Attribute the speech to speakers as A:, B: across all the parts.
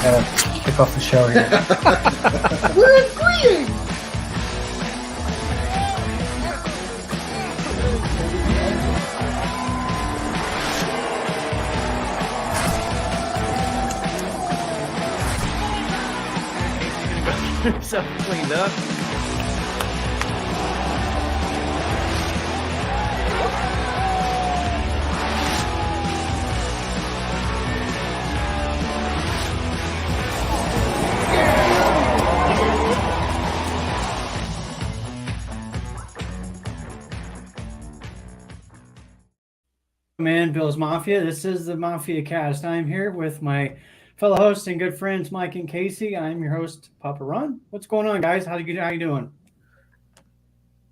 A: Gotta kick off the show here.
B: We're agreeing.
C: So cleaned up.
A: Man, Bill's Mafia. This is the Mafia Cast. I'm here with my fellow hosts and good friends, Mike and Casey. I'm your host, Papa Ron. What's going on, guys? How you doing?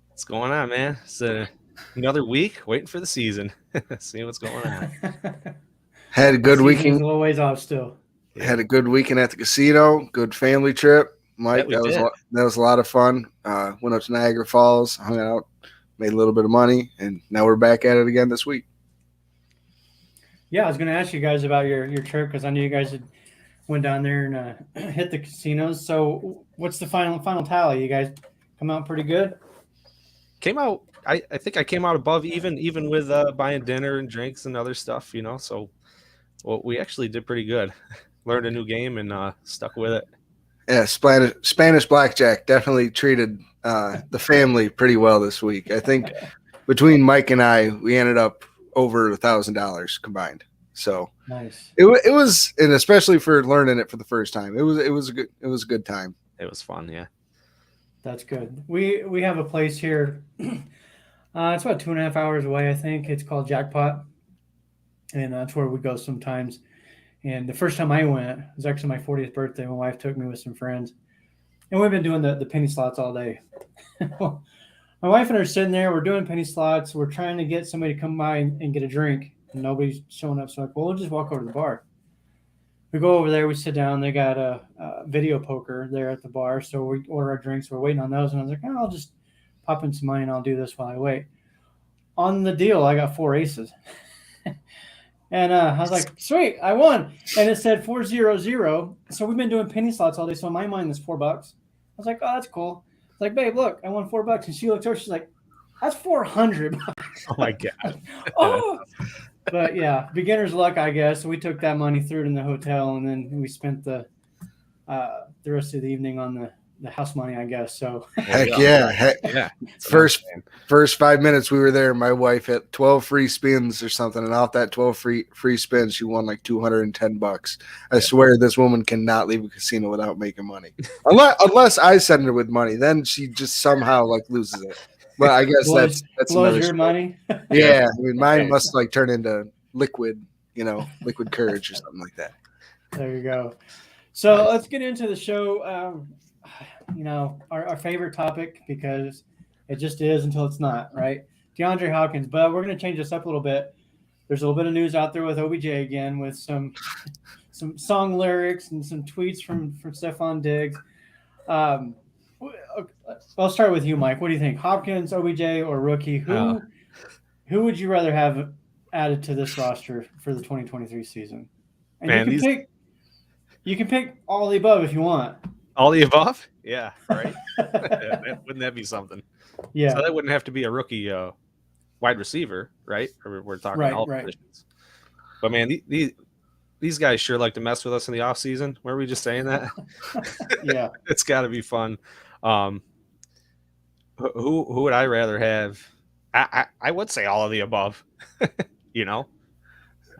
C: What's going on, man? It's another week waiting for the season. See what's going on.
D: Had a good weekend.
A: A little ways off still.
D: Yeah. Had a good weekend at the casino. Good family trip, Mike. That was a lot of fun. Went up to Niagara Falls, hung out, made a little bit of money, and now we're back at it again this week.
A: Yeah, I was going to ask you guys about your trip because I knew you guys had went down there and hit the casinos. So, what's the final tally? You guys come out pretty good.
C: Came out. I think I came out above even with buying dinner and drinks and other stuff. So we actually did pretty good. Learned a new game and stuck with it.
D: Yeah, Spanish blackjack definitely treated the family pretty well this week. I think between Mike and I, we ended up over $1,000 combined. So
A: nice.
D: It was, and especially for learning it for the first time, it was a good time.
C: It was fun. Yeah,
A: that's good. We have a place here. It's about 2.5 hours away. I think it's called Jackpot, and that's where we go sometimes. And the first time I went, it was actually my 40th birthday. My wife took me with some friends, and we've been doing the penny slots all day. My wife and I are sitting there. We're doing penny slots. We're trying to get somebody to come by and get a drink. And nobody's showing up. So I'm like, well, we'll just walk over to the bar. We go over there. We sit down. They got a video poker there at the bar. So we order our drinks. We're waiting on those. And I was like, oh, I'll just pop in some money and I'll do this while I wait. On the deal, I got 4 aces. And I was like, sweet, I won. And it said 400. So we've been doing penny slots all day. So in my mind, it's $4. I was like, oh, that's cool. Like, babe, look, I won $4. And she looked over, she's like, that's $400.
C: Oh my God.
A: Oh, but yeah, beginner's luck, I guess. We took that money, threw it in the hotel, and then we spent the rest of the evening on the house money, I guess. So
D: heck yeah. First 5 minutes we were there, my wife had 12 free spins or something, and off that 12 free spins, she won like $210. I swear this woman cannot leave a casino without making money, unless I send her with money. Then she just somehow like loses it. But I guess that's
A: blows your money.
D: Yeah, I mean mine must like turn into liquid courage or something like that.
A: There you go. So let's get into the show. Our favorite topic, because it just is until it's not, right? DeAndre Hopkins. But we're going to change this up a little bit. There's a little bit of news out there with OBJ again, with some song lyrics and some tweets from Stephon Diggs. I'll start with you, Mike. What do you think? Hopkins, OBJ, or rookie? Who would you rather have added to this roster for the 2023 season? And man, you can pick all the above if you want.
C: All the above? Yeah, right. Wouldn't that be something?
A: Yeah.
C: So that wouldn't have to be a rookie wide receiver, right? Or we're talking all positions. But man, these guys sure like to mess with us in the off season. Were we just saying that?
A: Yeah.
C: It's got to be fun. Who would I rather have? I would say all of the above. I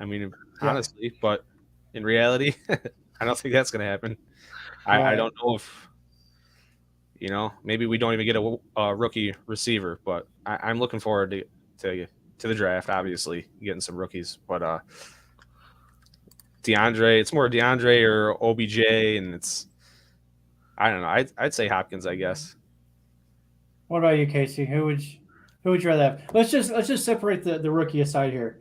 C: mean, honestly, but in reality, I don't think that's going to happen. I don't know if, maybe we don't even get a rookie receiver, but I'm looking forward to the draft, obviously, getting some rookies. But DeAndre, it's more DeAndre or OBJ, and I don't know. I'd say Hopkins, I guess.
A: What about you, Casey? Who would you rather have? Let's just separate the rookie aside here,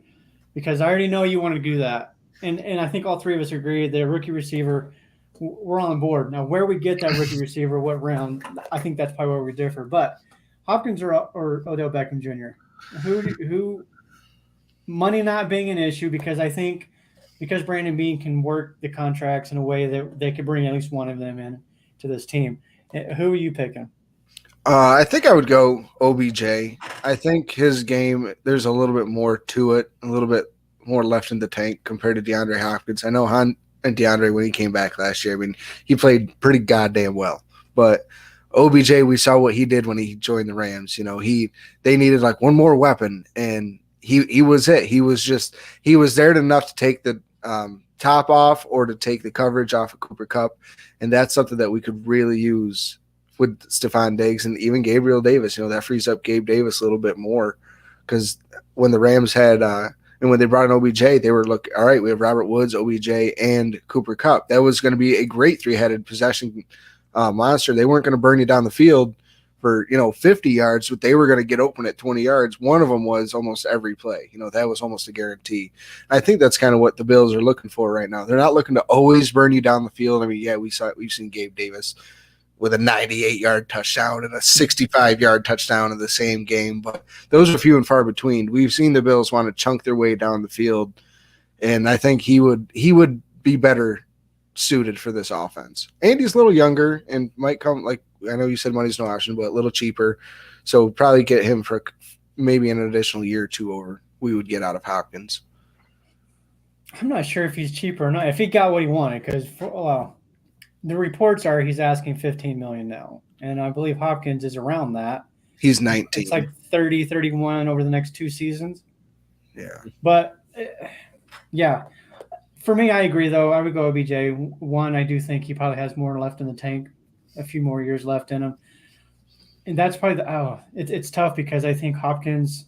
A: because I already know you want to do that, and I think all three of us agree the rookie receiver, we're on board. Now, where we get that rookie receiver, what round, I think that's probably where we differ. But Hopkins or Odell Beckham Jr., who money not being an issue, because I think because Brandon Bean can work the contracts in a way that they could bring at least one of them in to this team. Who are you picking?
D: I think I would go OBJ. I think his game, there's a little bit more to it, a little bit more left in the tank compared to DeAndre Hopkins. I know Han and DeAndre, when he came back last year, I mean, he played pretty goddamn well. But OBJ, we saw what he did when he joined the Rams. They needed like one more weapon, and he was it. He was there enough to take the top off or to take the coverage off of Cooper Kupp, and that's something that we could really use with Stephon Diggs and even Gabriel Davis. That frees up Gabe Davis a little bit more, because when the Rams had and when they brought in OBJ, they were all right, we have Robert Woods, OBJ, and Cooper Kupp. That was going to be a great three-headed possession monster. They weren't going to burn you down the field for 50 yards, but they were going to get open at 20 yards. One of them was almost every play. That was almost a guarantee. I think that's kind of what the Bills are looking for right now. They're not looking to always burn you down the field. I mean, yeah, we've seen Gabe Davis with a 98-yard touchdown and a 65-yard touchdown in the same game, but those are few and far between. We've seen the Bills want to chunk their way down the field, and I think he would be better suited for this offense. And he's a little younger and might come, like I know you said money's no option, but a little cheaper, so probably get him for maybe an additional year or two over we would get out of Hopkins.
A: I'm not sure if he's cheaper or not. If he got what he wanted, because the reports are he's asking $15 million now, and I believe Hopkins is around that.
D: He's 19.
A: It's like 30, 31 over the next 2 seasons.
D: Yeah.
A: But, yeah. For me, I agree, though. I would go OBJ. One, I do think he probably has more left in the tank, a few more years left in him. And that's probably it's tough because I think Hopkins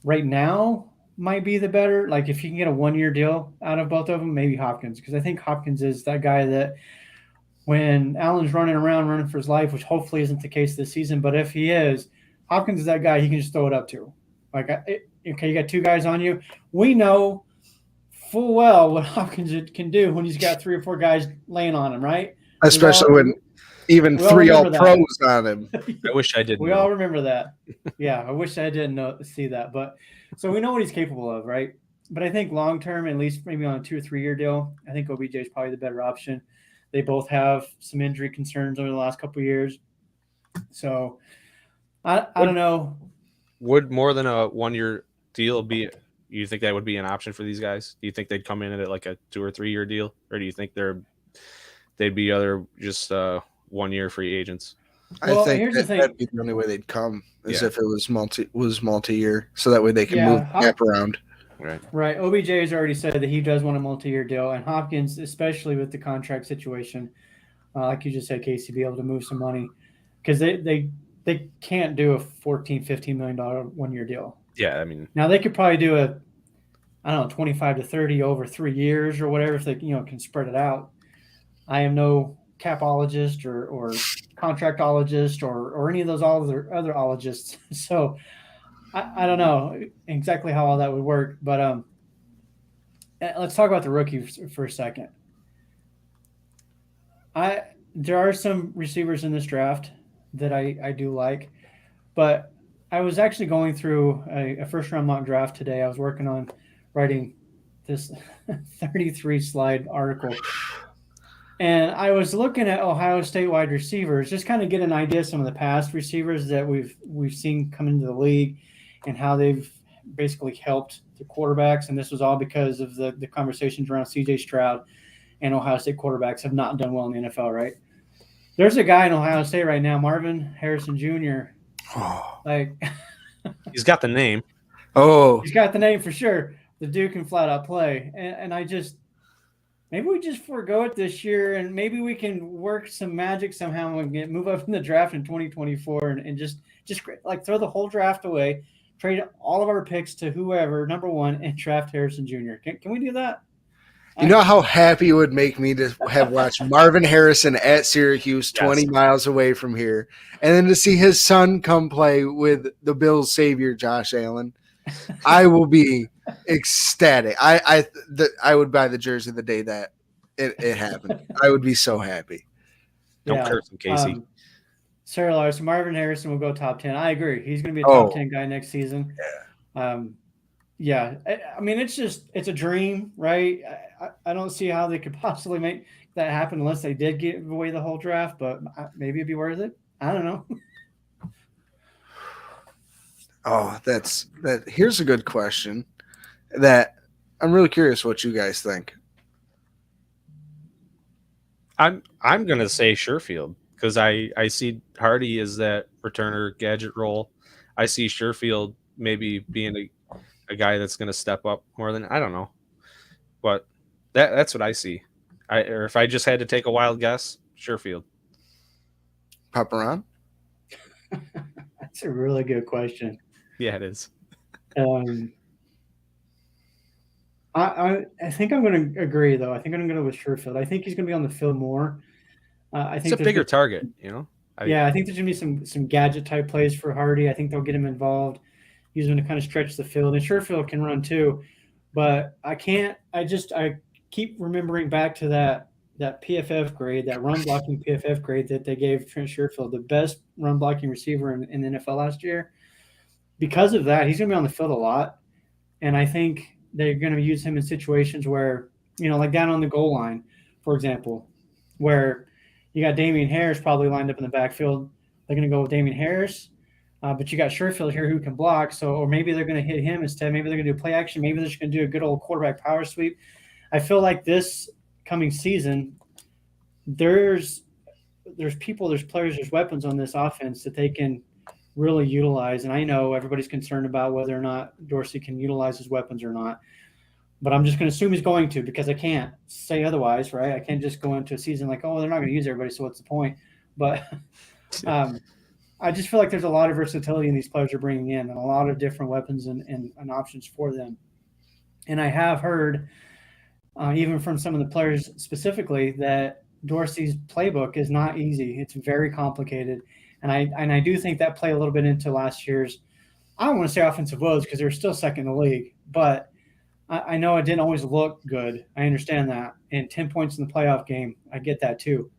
A: right now might be the better. Like, if you can get a 1-year deal out of both of them, maybe Hopkins. Because I think Hopkins is that guy that when Allen's running for his life, which hopefully isn't the case this season, but if he is, Hopkins is that guy he can just throw it up to. Like, okay, you got 2 guys on you. We know full well what Hopkins can do when he's got 3 or 4 guys laying on him, right?
D: Especially when even 3 all-pros on him.
C: I wish I didn't.
A: We all remember that. Yeah, I wish I didn't see that. But so we know what he's capable of, right? But I think long-term, at least maybe on a 2 or 3 year deal, I think OBJ is probably the better option. They both have some injury concerns over the last couple of years. So I don't know.
C: Would more than a 1-year deal be – you think that would be an option for these guys? Do you think they'd come in at like a 2 or 3 year deal? Or do you think they'd be other just 1 year free agents?
D: I think that'd be the only way they'd come is if it was multi-year, so that way they can move cap around.
A: Right. OBJ has already said that he does want a multi-year deal, and Hopkins, especially with the contract situation, like you just said, Casey, be able to move some money because they can't do a $14-15 million 1-year deal.
C: Yeah, I mean,
A: now they could probably do a, I don't know, 25 to 30 over 3 years or whatever if they can spread it out. I am no capologist or contractologist or any of those other ologists, so I don't know exactly how all that would work. But let's talk about the rookie for a second. There are some receivers in this draft that I do like, but I was actually going through a first-round mock draft today. I was working on writing this 33-slide article, and I was looking at Ohio State wide receivers, just kind of get an idea of some of the past receivers that we've seen come into the league and how they've basically helped the quarterbacks. And this was all because of the conversations around C.J. Stroud and Ohio State quarterbacks have not done well in the NFL, right? There's a guy in Ohio State right now, Marvin Harrison Jr., like
C: he's got the name.
D: Oh,
A: he's got the name for sure. The dude can flat out play, and I just maybe we just forego it this year, and maybe we can work some magic somehow and move up in the draft in 2024, and just like throw the whole draft away, trade all of our picks to whoever number 1, and draft Harrison Jr. Can we do that?
D: You know how happy it would make me to have watched Marvin Harrison at Syracuse, 20 miles away from here, and then to see his son come play with the Bills' savior, Josh Allen. I will be ecstatic. I would buy the jersey the day that it happened. I would be so happy.
C: Don't curse him, Casey.
A: Sarah Larson, Marvin Harrison will go top 10. I agree. He's going to be a top 10 guy next season.
D: Yeah.
A: Yeah, I mean, it's a dream, right? I don't see how they could possibly make that happen unless they did give away the whole draft, but maybe it'd be worth it. I don't know.
D: Oh, that. Here's a good question that I'm really curious what you guys think.
C: I'm gonna say Sherfield because I see Hardy as that returner gadget role. I see Sherfield maybe being a guy that's gonna step up more than I don't know, but that's what I see. Or if I just had to take a wild guess, Sherfield.
D: Paparan?
A: That's a really good question.
C: Yeah, it is.
A: Um, I think I'm going to agree though. I think I'm going to go with Sherfield. I think he's going to be on the field more. I
C: It's
A: think
C: a
A: there's
C: bigger
A: going
C: target, you know.
A: yeah, I think there's going to be some gadget type plays for Hardy. I think they'll get him involved, use him to kind of stretch the field. And Sherfield can run too, but I can't. I keep remembering back to that PFF grade, that run blocking PFF grade that they gave Trent Sherfield, the best run blocking receiver in the NFL last year. Because of that, he's going to be on the field a lot. And I think they're going to use him in situations where, like down on the goal line, for example, where you got Damian Harris probably lined up in the backfield. They're going to go with Damian Harris, but you got Sherfield here who can block. So, or maybe they're going to hit him instead. Maybe they're going to do play action. Maybe they're just going to do a good old quarterback power sweep. I feel like this coming season, there's people, there's players, there's weapons on this offense that they can really utilize. And I know everybody's concerned about whether or not Dorsey can utilize his weapons or not. But I'm just going to assume he's going to because I can't say otherwise, right? I can't just go into a season like, oh, they're not going to use everybody, so what's the point? But I just feel like there's a lot of versatility in these players are bringing in and a lot of different weapons and options for them. And I have heard, even from some of the players specifically, that Dorsey's playbook is not easy. It's very complicated. And I do think that played a little bit into last year's, I don't want to say offensive woes because they're still second in the league, but I know it didn't always look good. I understand that. And 10 points in the playoff game, I get that too.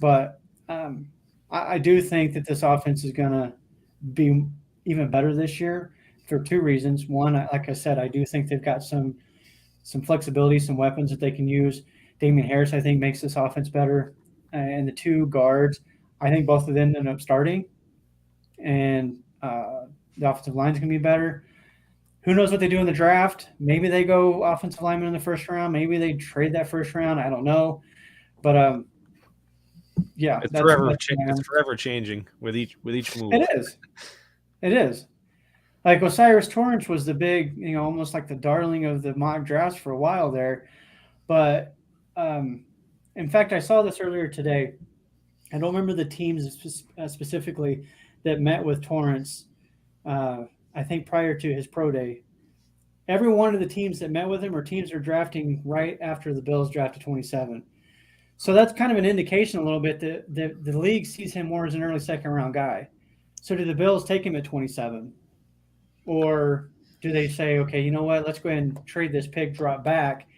A: But I do think that this offense is going to be even better this year for two reasons. One, like I said, I do think they've got some flexibility, some weapons that they can use. Damian Harris, I think, makes this offense better. And the two guards, I think both of them end up starting. And the offensive line is going to be better. Who knows what they do in the draft? Maybe they go offensive lineman in the first round. Maybe they trade that first round. I don't know. But yeah,
C: it's forever changing with each move.
A: It is. It is. Like Osiris Torrance was the big, almost like the darling of the mock drafts for a while there. But in fact, I saw this earlier today. I don't remember the teams specifically that met with Torrance. I think prior to his pro day, every one of the teams that met with him are teams that are drafting right after the Bills drafted 27. So that's kind of an indication a little bit that the league sees him more as an early second round guy. So do the Bills take him at 27? Or do they say, okay, you know what, let's go ahead and trade this pick, drop back.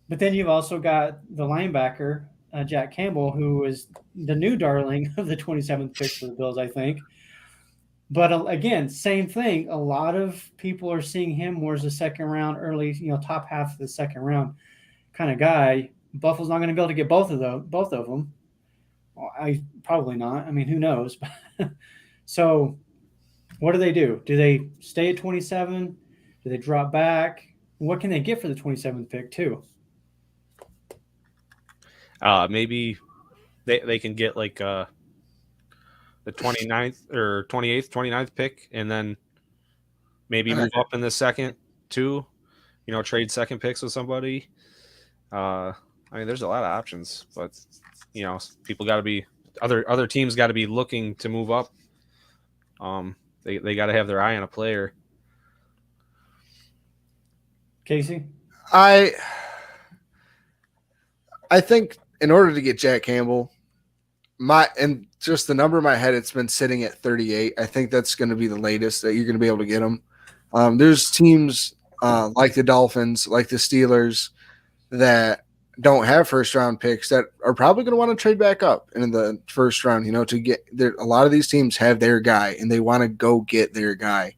A: But then you've also got the linebacker, Jack Campbell, who is the new darling of the 27th pick for the Bills, I think. But again, same thing. A lot of people are seeing him more as a second round, early, top half of the second round kind of guy. Buffalo's not going to be able to get both of them. Well, probably not. I mean, who knows? So what do? Do they stay at 27? Do they drop back? What can they get for the 27th pick too?
C: Maybe they can get like the 29th or 28th, 29th pick, and then maybe move up in the second too. Trade second picks with somebody. I mean, there's a lot of options, but people got to be other teams got to be looking to move up. They got to have their eye on a player.
A: Casey,
D: I think in order to get Jack Campbell, and just the number in my head, it's been sitting at 38. I think that's going to be the latest that you're going to be able to get him. There's teams like the Dolphins, like the Steelers, that don't have first round picks that are probably going to want to trade back up in the first round, to get there. A lot of these teams have their guy and they want to go get their guy.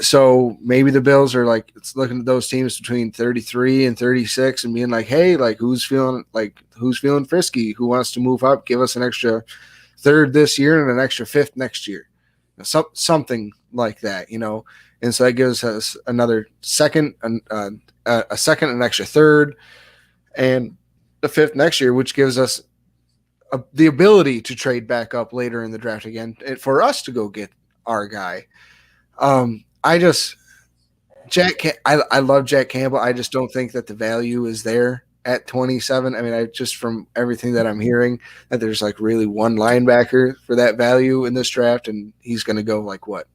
D: So maybe the Bills are like, it's looking at those teams between 33 and 36 and being like, hey, like who's feeling frisky? Who wants to move up? Give us an extra third this year and an extra fifth next year. Something like that, you know. And so that gives us another second, a second, an extra third, and the fifth next year, which gives us the ability to trade back up later in the draft again for us to go get our guy. I love Jack Campbell. I just don't think that the value is there at 27. I mean, I just from everything that I'm hearing that there's like really one linebacker for that value in this draft, and he's going to go like what,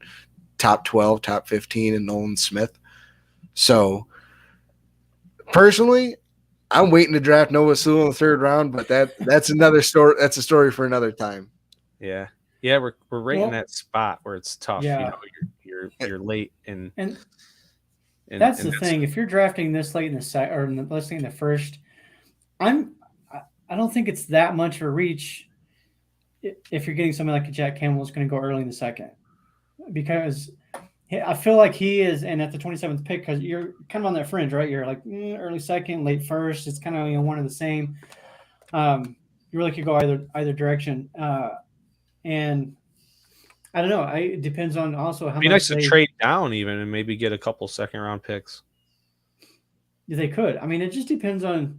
D: top 12, top 15, and Nolan Smith. So personally, I'm waiting to draft Noah Sewell in the third round, but that's another story. That's a story for another time.
C: Yeah, we're right in that spot where it's tough.
A: Yeah.
C: You know, you're late and
A: that's the thing. If you're drafting this late in the second, or let's say in the first, I don't think it's that much of a reach. If you're getting somebody like a Jack Campbell, is going to go early in the second, because I feel like he is, and at the 27th pick, because you're kind of on that fringe, right? You're like early second, late first. It's kind of one of the same. You really could go either direction, and I don't know. It depends on also how much.
C: It'd be nice to trade down even and maybe get a couple second round picks.
A: They could. I mean, it just depends on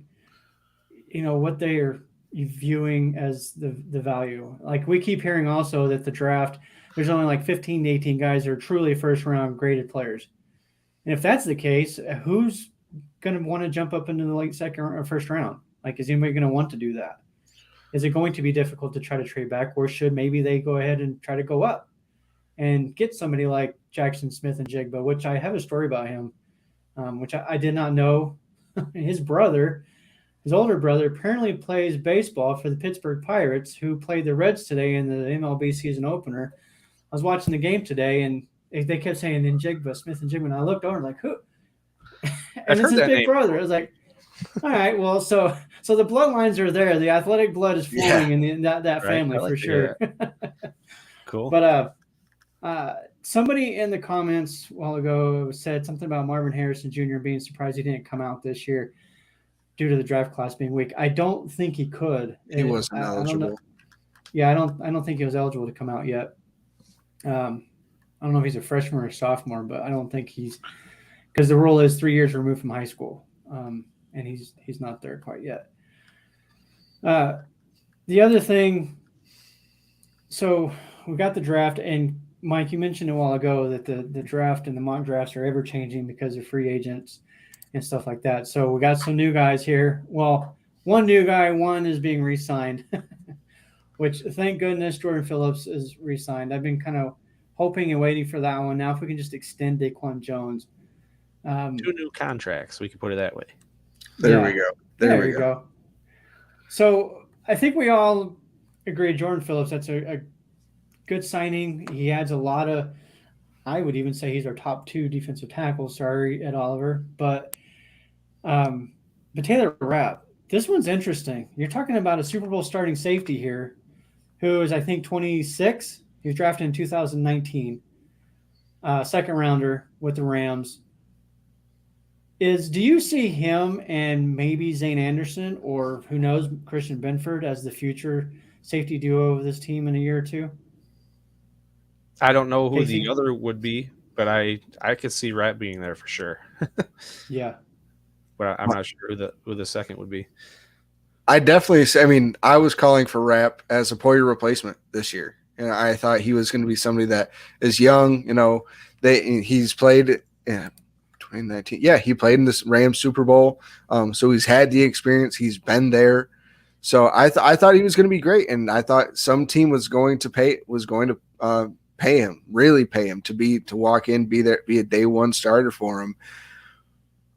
A: what they are viewing as the value. Like we keep hearing also that the draft, there's only like 15 to 18 guys that are truly first round graded players. And if that's the case, who's going to want to jump up into the late second or first round? Like, is anybody going to want to do that? Is it going to be difficult to try to trade back, or should maybe they go ahead and try to go up and get somebody like Jackson Smith and Jigba, which I have a story about him, which I did not know. His older brother, apparently plays baseball for the Pittsburgh Pirates, who played the Reds today in the MLB season opener. I was watching the game today, and they kept saying Smith and Jigba, and I looked over like, who? And it's his big brother. I was like, all right, well, so the bloodlines are there. The athletic blood is flowing in that family for sure.
C: Cool.
A: But somebody in the comments a while ago said something about Marvin Harrison Jr. being surprised he didn't come out this year due to the draft class being weak. I don't think he could.
D: He wasn't eligible.
A: I don't think he was eligible to come out yet. I don't know if he's a freshman or a sophomore, but I don't think he's, because the rule is 3 years removed from high school. And he's not there quite yet. The other thing, so we got the draft, and Mike, you mentioned a while ago that the draft and the mock drafts are ever changing because of free agents and stuff like that. So we got some new guys here. Well, one new guy, one is being re-signed, which thank goodness Jordan Phillips is re-signed. I've been kind of hoping and waiting for that one. Now, if we can just extend Daquan Jones.
C: 2 new contracts, we can put it that way.
D: There we go.
A: There we go. So I think we all agree Jordan Phillips, that's a good signing. He adds a lot of, I would even say he's our top 2 defensive tackles. Sorry, Ed Oliver. But Taylor Rapp, this one's interesting. You're talking about a Super Bowl starting safety here who is, I think, 26. He was drafted in 2019. Second rounder with the Rams. Do you see him and maybe Zane Anderson, or who knows, Christian Benford as the future safety duo of this team in a year or two?
C: I don't know who the other would be, but I could see Rapp being there for sure.
A: Yeah,
C: but I'm not sure who the second would be.
D: I was calling for Rapp as a Poyer replacement this year, and I thought he was going to be somebody that is young. He's played. 2019. Yeah, he played in this Rams Super Bowl. So he's had the experience. He's been there. So I thought he was going to be great, and I thought some team was going to pay him, really pay him to walk in, be there, be a day one starter for him.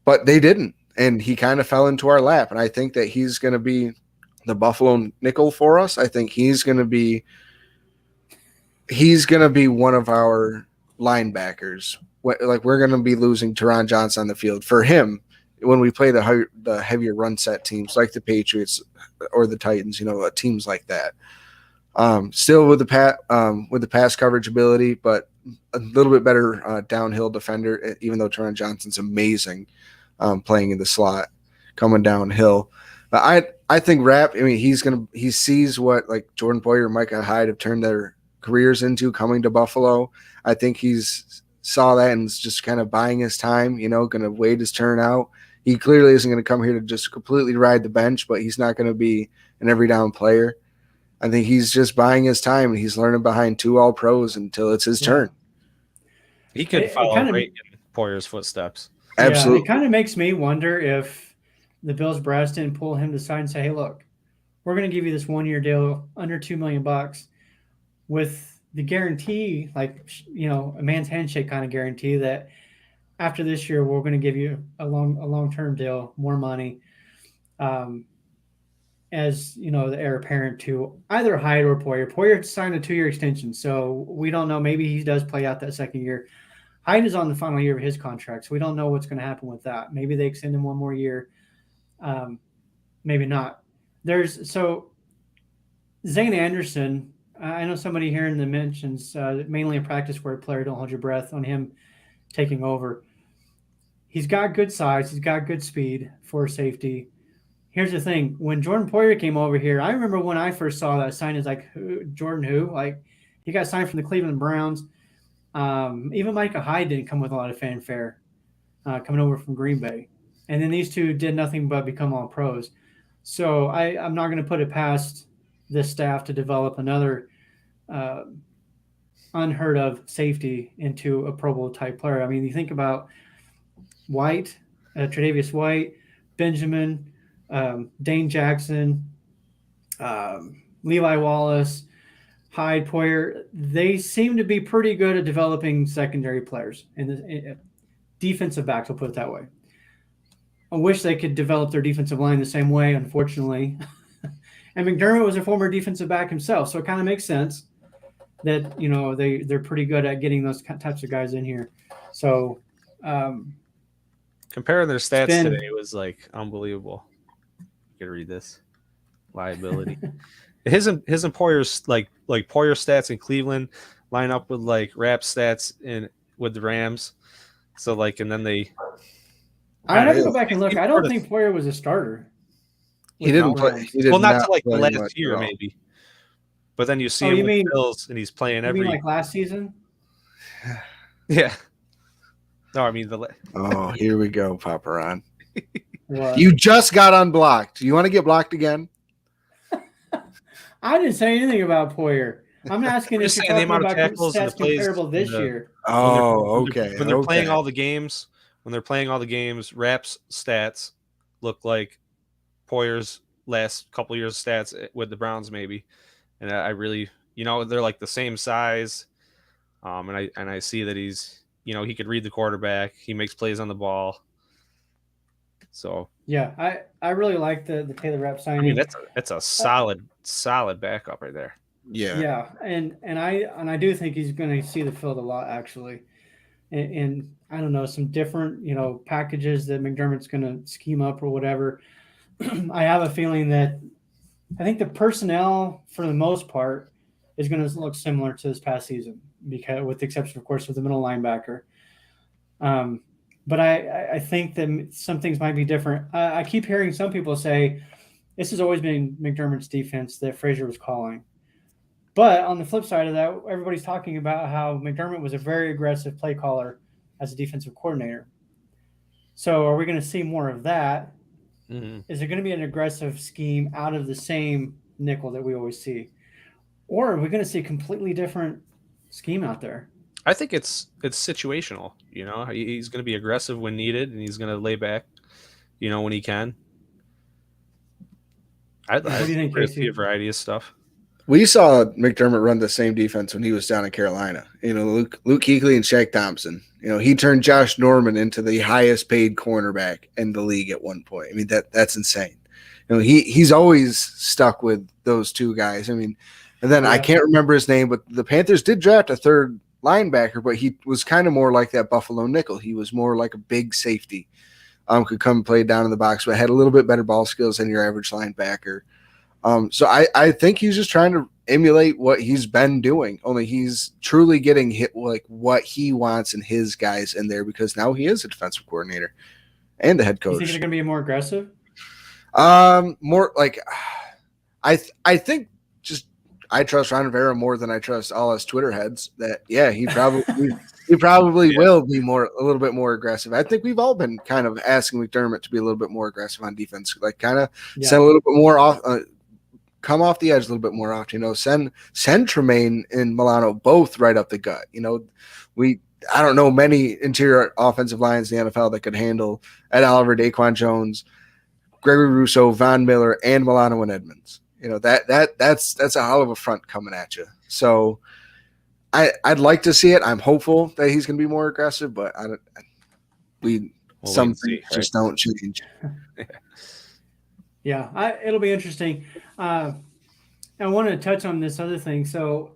D: But they didn't, and he kind of fell into our lap. And I think that he's going to be the Buffalo nickel for us. I think he's going to be one of our linebackers. Like, we're going to be losing Teron Johnson on the field for him when we play the heavier run set teams like the Patriots or the Titans, teams like that. Still with the pass coverage ability, but a little bit better downhill defender, even though Teron Johnson's amazing playing in the slot, coming downhill. But I think Rapp, I mean, he sees what like Jordan Poyer and Micah Hyde have turned their careers into coming to Buffalo. I think he's saw that and is just kind of biding his time, going to wait his turn out. He clearly isn't going to come here to just completely ride the bench, but he's not going to be an every down player. I think he's just buying his time, and he's learning behind 2 All-Pros until it's his turn.
C: He could follow right in Poyer's footsteps.
D: Absolutely.
A: It kind of makes me wonder if the Bills brass didn't pull him aside and say, hey, look, we're going to give you this 1-year deal under $2 million with the guarantee, like, a man's handshake kind of guarantee that after this year, we're going to give you a long-term deal, more money, as the heir apparent to either Hyde or Poyer. Poyer signed a 2-year extension, so we don't know. Maybe he does play out that second year. Hyde is on the final year of his contract, so we don't know what's going to happen with that. Maybe they extend him 1 more year. Maybe not. Zane Anderson, I know somebody here in the mentions, mainly a practice word player, don't hold your breath on him taking over. He's got good size. He's got good speed for safety. Here's the thing. When Jordan Poyer came over here, I remember when I first saw that sign, is like, Jordan who? Like, he got signed from the Cleveland Browns. Even Micah Hyde didn't come with a lot of fanfare coming over from Green Bay. And then these two did nothing but become all pros. So I'm not going to put it past this staff to develop another unheard of safety into a Pro Bowl type player. I mean, you think about White, Tre'Davious White, Benjamin, Dane Jackson, Levi Wallace, Hyde, Poyer. They seem to be pretty good at developing secondary players and defensive backs, I'll put it that way. I wish they could develop their defensive line the same way, unfortunately. And McDermott was a former defensive back himself, so it kind of makes sense that, they're pretty good at getting those types of guys in here. So
C: comparing their stats today was like unbelievable. You can read this liability. His and Poyer's like Poyer stats in Cleveland line up with like Rapp stats with the Rams. So like, and then
A: I have to go back and look. I don't think Poyer was a starter.
D: He didn't play.
C: Not to like the last year, maybe. But then you see him with the Bills, and he's playing every.
A: You mean like last season?
C: Yeah. No, I mean
D: Oh, here we go, Paparon. You just got unblocked. You want to get blocked again?
A: I didn't say anything about Poyer. I'm asking if you're talking about stats comparable this year.
D: Oh, okay.
C: When they're playing all the games, Rapp's stats look like Poyer's last couple years stats with the Browns, maybe. And I really, they're like the same size. And I see that he's, he could read the quarterback. He makes plays on the ball. So
A: yeah, I really like the Taylor Rapp signing.
C: I mean, that's a solid backup right there.
A: Yeah, and I do think he's going to see the field a lot, actually. And I don't know, some different packages that McDermott's going to scheme up or whatever. I have a feeling that I think the personnel, for the most part, is going to look similar to this past season, because with the exception, of course, of the middle linebacker. But I think that some things might be different. I keep hearing some people say this has always been McDermott's defense that Frazier was calling. But on the flip side of that, everybody's talking about how McDermott was a very aggressive play caller as a defensive coordinator. So are we going to see more of that? Mm-hmm. Is there going to be an aggressive scheme out of the same nickel that we always see? Or are we going to see a completely different scheme out there?
C: I think it's situational. He's going to be aggressive when needed, and he's going to lay back, when he can. I
A: what do you think, Casey?
C: See a variety of stuff.
D: We saw McDermott run the same defense when he was down in Carolina. Luke Kuechly and Shaq Thompson. He turned Josh Norman into the highest paid cornerback in the league at one point. I mean, that's insane. He's always stuck with those two guys. I mean, and then I can't remember his name, but the Panthers did draft a third linebacker, but he was kind of more like that Buffalo nickel. He was more like a big safety. Could come and play down in the box, but had a little bit better ball skills than your average linebacker. So I think he's just trying to emulate what he's been doing, only he's truly getting hit like what he wants and his guys in there because now he is a defensive coordinator and the head
A: You think they're
D: coach.
A: going to be more aggressive?
D: More like I think just I trust Ron Rivera more than I trust all us Twitter heads. That he probably will be a little bit more aggressive. I think we've all been kind of asking McDermott to be a little bit more aggressive on defense, like kind of send a little bit more off. Come off the edge a little bit more often, send Tremaine and Milano both right up the gut. I don't know many interior offensive lines in the NFL that could handle Ed Oliver, Daquan Jones, Gregory Rousseau, Von Miller, and Milano and Edmonds. That's a hell of a front coming at you. So I'd like to see it. I'm hopeful that he's going to be more aggressive, but some things just don't change.
A: Yeah, it'll be interesting. I want to touch on this other thing. So,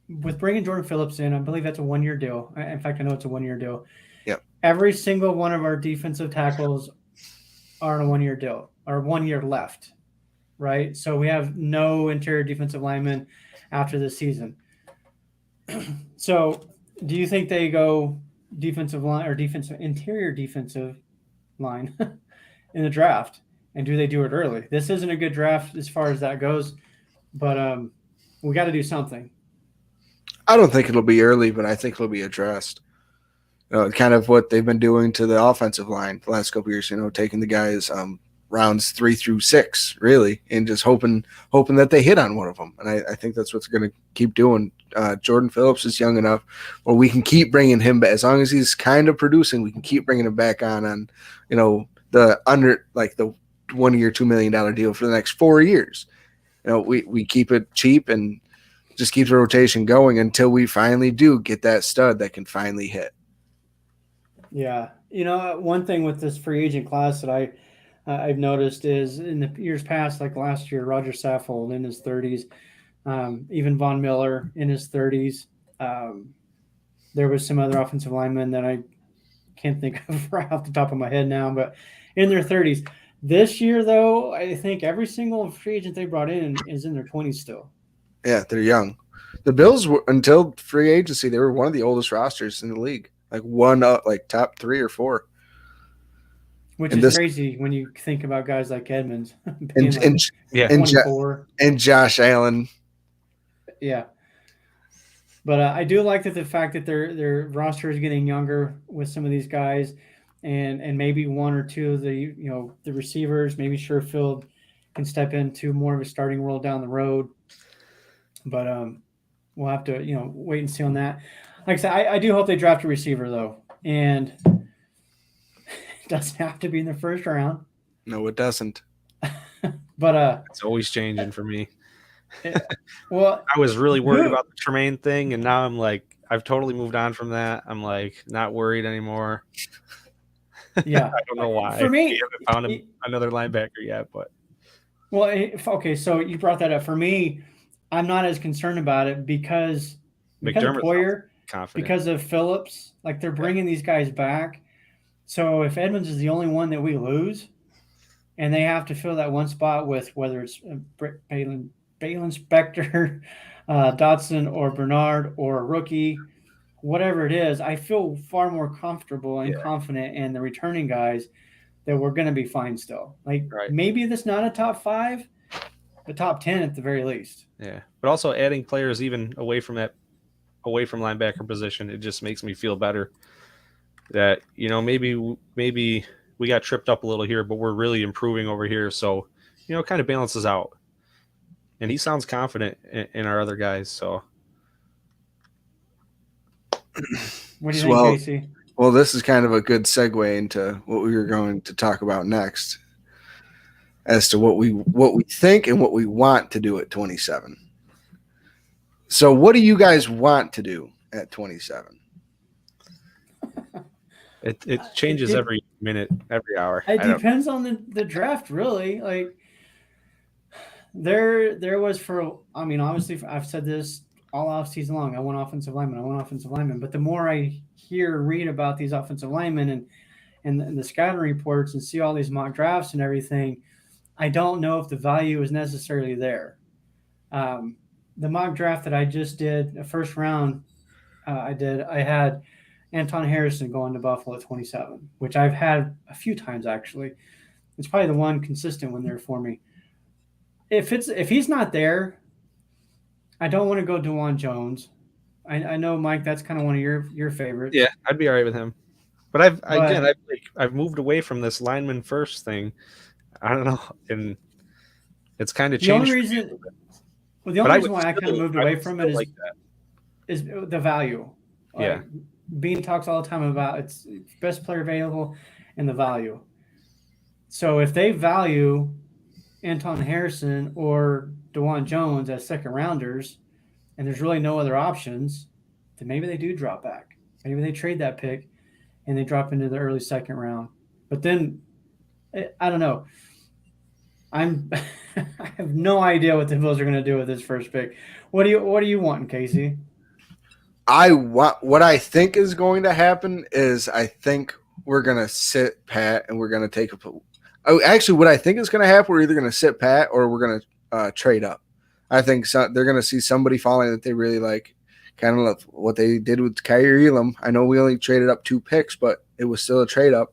A: with bringing Jordan Phillips in, I believe that's a 1-year deal. In fact, I know it's a 1-year deal.
D: Yep.
A: Every single one of our defensive tackles are on a 1-year deal or 1 year left, right? So we have no interior defensive linemen after this season. So, do you think they go defensive line or interior defensive line in the draft? And do they do it early? This isn't a good draft as far as that goes, but we got to do something.
D: I don't think it'll be early, but I think it'll be addressed. Kind of what they've been doing to the offensive line the last couple of years. Taking the guys rounds 3 through 6, really, and just hoping that they hit on one of them. And I think that's what's going to keep doing. Jordan Phillips is young enough where we can keep bringing him back as long as he's kind of producing. We can keep bringing him back on the under like the 1 year, $2 million deal for the next 4 years. We keep it cheap and just keep the rotation going until we finally do get that stud that can finally hit.
A: Yeah. One thing with this free agent class that I've noticed is in the years past, like last year, Roger Saffold in his 30s, even Von Miller in his 30s. There was some other offensive linemen that I can't think of right off the top of my head now, but in their 30s. This year, though, I think every single free agent they brought in is in their 20s still.
D: Yeah, they're young. The Bills were, until free agency, they were one of the oldest rosters in the league, like top 3 or 4.
A: Which is crazy when you think about guys like Edmonds being
D: and
A: 24.
D: And Josh Allen.
A: Yeah. But I do like the fact that their roster is getting younger with some of these guys. And maybe one or two of the receivers, maybe Sherfield can step into more of a starting role down the road. But we'll have to wait and see on that. Like I said, I do hope they draft a receiver though, and it doesn't have to be in the first round.
D: No, it doesn't.
A: But
C: it's always changing for me.
A: Well,
C: I was really worried about the Tremaine thing, and now I'm like, I've totally moved on from that. I'm like not worried anymore.
A: Yeah,
C: I don't know why.
A: For me,
C: we haven't found another linebacker yet, but
A: okay. So you brought that up. For me, I'm not as concerned about it because of Poyer, because of Phillips. Like they're bringing these guys back. So if Edmonds is the only one that we lose, and they have to fill that one spot with whether it's Balin Spector, Dotson, or Bernard, or a rookie. Whatever it is, I feel far more comfortable and confident in the returning guys that we're going to be fine still. Maybe that's not a top 5, but top 10 at the very least.
C: Yeah, but also adding players even away from linebacker position, it just makes me feel better that maybe we got tripped up a little here, but we're really improving over here. So it kind of balances out. And he sounds confident in our other guys. So.
A: What do you think, Casey?
D: Well, this is kind of a good segue into what we were going to talk about next, as to what we think and what we want to do at 27. So, what do you guys want to do at 27?
C: It changes every minute, every hour.
A: It depends on the draft, really. Like there was obviously I've said this all off season long. I want offensive linemen. But the more I hear and read about these offensive linemen and the scouting reports and see all these mock drafts and everything, I don't know if the value is necessarily there. Um, the mock draft that I just did, the first round, I had Anton Harrison going to Buffalo at 27, which I've had a few times actually. It's probably the one consistent one there for me. If he's not there, I don't want to go Dewan Jones. I know, Mike, that's kind of one of your favorites.
C: Yeah, I'd be all right with him. But I've moved away from this lineman first thing. I don't know, and it's kind of
A: The only
C: changed.
A: reason, well, the
C: But
A: only reason why I kind of moved
C: I
A: away
C: would
A: from
C: still
A: it
C: like that.
A: is the value.
C: Yeah.
A: Bean talks all the time about it's best player available and the value. So if they value Anton Harrison or Dewan Jones as second rounders, and there's really no other options, then maybe they do drop back. Maybe they trade that pick and they drop into the early second round. But then I don't know. I'm I have no idea what the Bills are going to do with this first pick. What do you want, Casey?
D: What I think is going to happen is I think we're gonna sit pat and we're gonna take a. Oh, actually, what I think is going to happen, we're either going to sit pat or we're going to trade up. I think they're going to see somebody falling that they really like, kind of like what they did with Kyrie Elam. I know we only traded up 2 picks, but it was still a trade up.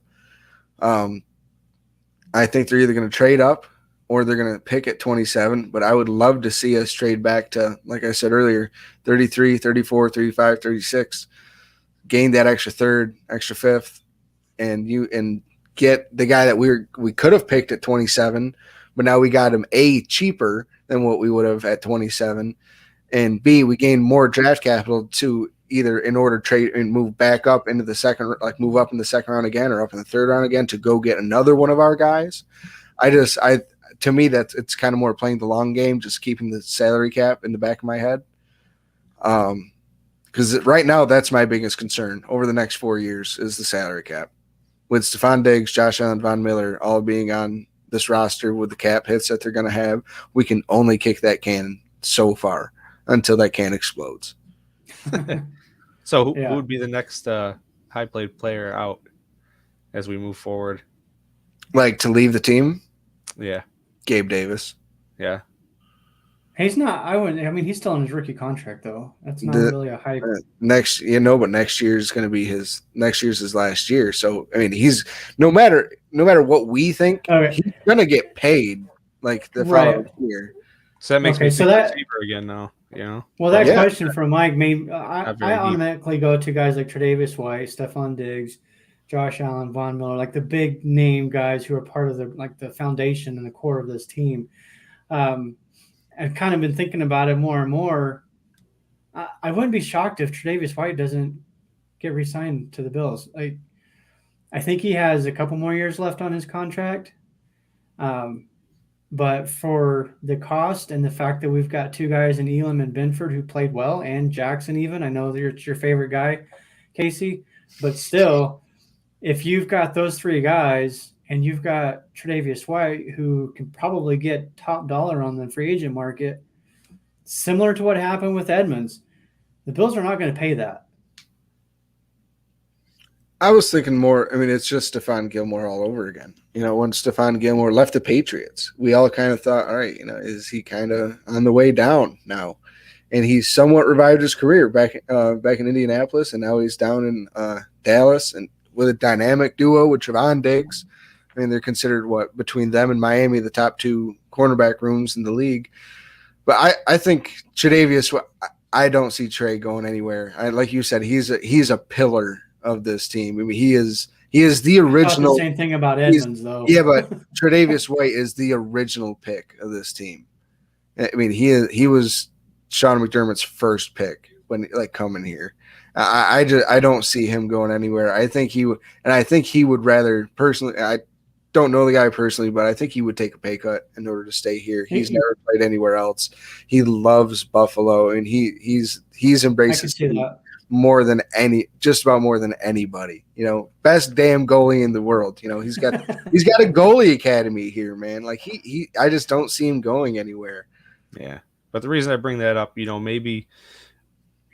D: I think they're either going to trade up or they're going to pick at 27. But I would love to see us trade back to, like I said earlier, 33, 34, 35, 36, gain that extra third, extra fifth, and get the guy that we could have picked at 27, but now we got him A, cheaper than what we would have at 27, and B, we gained more draft capital to either in order to trade and move back up into the second, like move up in the second round again or up in the third round again to go get another one of our guys. To me, that it's kind of more playing the long game, just keeping the salary cap in the back of my head. Because right now, that's my biggest concern over the next 4 years is the salary cap. With Stephon Diggs, Josh Allen, Von Miller all being on this roster with the cap hits that they're going to have, we can only kick that can so far until that can explodes.
C: So who would be the next high played player out as we move forward?
D: Like to leave the team?
C: Yeah.
D: Gabe Davis.
C: Yeah.
A: He's not. I wouldn't. I mean, he's still on his rookie contract, though. That's not really a hype.
D: But next year is going to be his last year. So I mean, he's no matter what we think, he's going to get paid like the following year.
C: So that makes me think receiver again now. You know.
A: Well, that question from Mike made I automatically go to guys like Tre'Davious White, Stephon Diggs, Josh Allen, Von Miller, like the big name guys who are part of the foundation and the core of this team. I've kind of been thinking about it more and more. I wouldn't be shocked if Tre'Davious White doesn't get re-signed to the Bills. I think he has a couple more years left on his contract. But for the cost and the fact that we've got 2 guys in Elam and Benford who played well, and Jackson even, I know that it's your favorite guy, Casey, but still, if you've got those 3 guys and you've got Tre'Davious White, who can probably get top dollar on the free agent market, similar to what happened with Edmonds, the Bills are not going to pay that.
D: I was thinking more, I mean, it's just Stephon Gilmore all over again. You know, when Stephon Gilmore left the Patriots, we all kind of thought, all right, you know, is he kind of on the way down now? And he's somewhat revived his career back in Indianapolis, and now he's down in Dallas and with a dynamic duo with Trevon Diggs. I mean, they're considered between them and Miami, the top 2 cornerback rooms in the league. But I think Tre'Davious, I don't see Trey going anywhere. Like you said, he's a pillar of this team. I mean, he is the original.
A: The same thing about Edmonds, though.
D: Yeah, but Tre'Davious White is the original pick of this team. I mean, he was Sean McDermott's first pick when coming here. I don't see him going anywhere. I think he would rather personally. I don't know the guy personally, but I think he would take a pay cut in order to stay here. He's never played anywhere else. He loves Buffalo, and he's embraced more than just about more than anybody. You know, best damn goalie in the world. You know, he's got a goalie academy here, man. Like I just don't see him going anywhere.
C: Yeah, but the reason I bring that up, maybe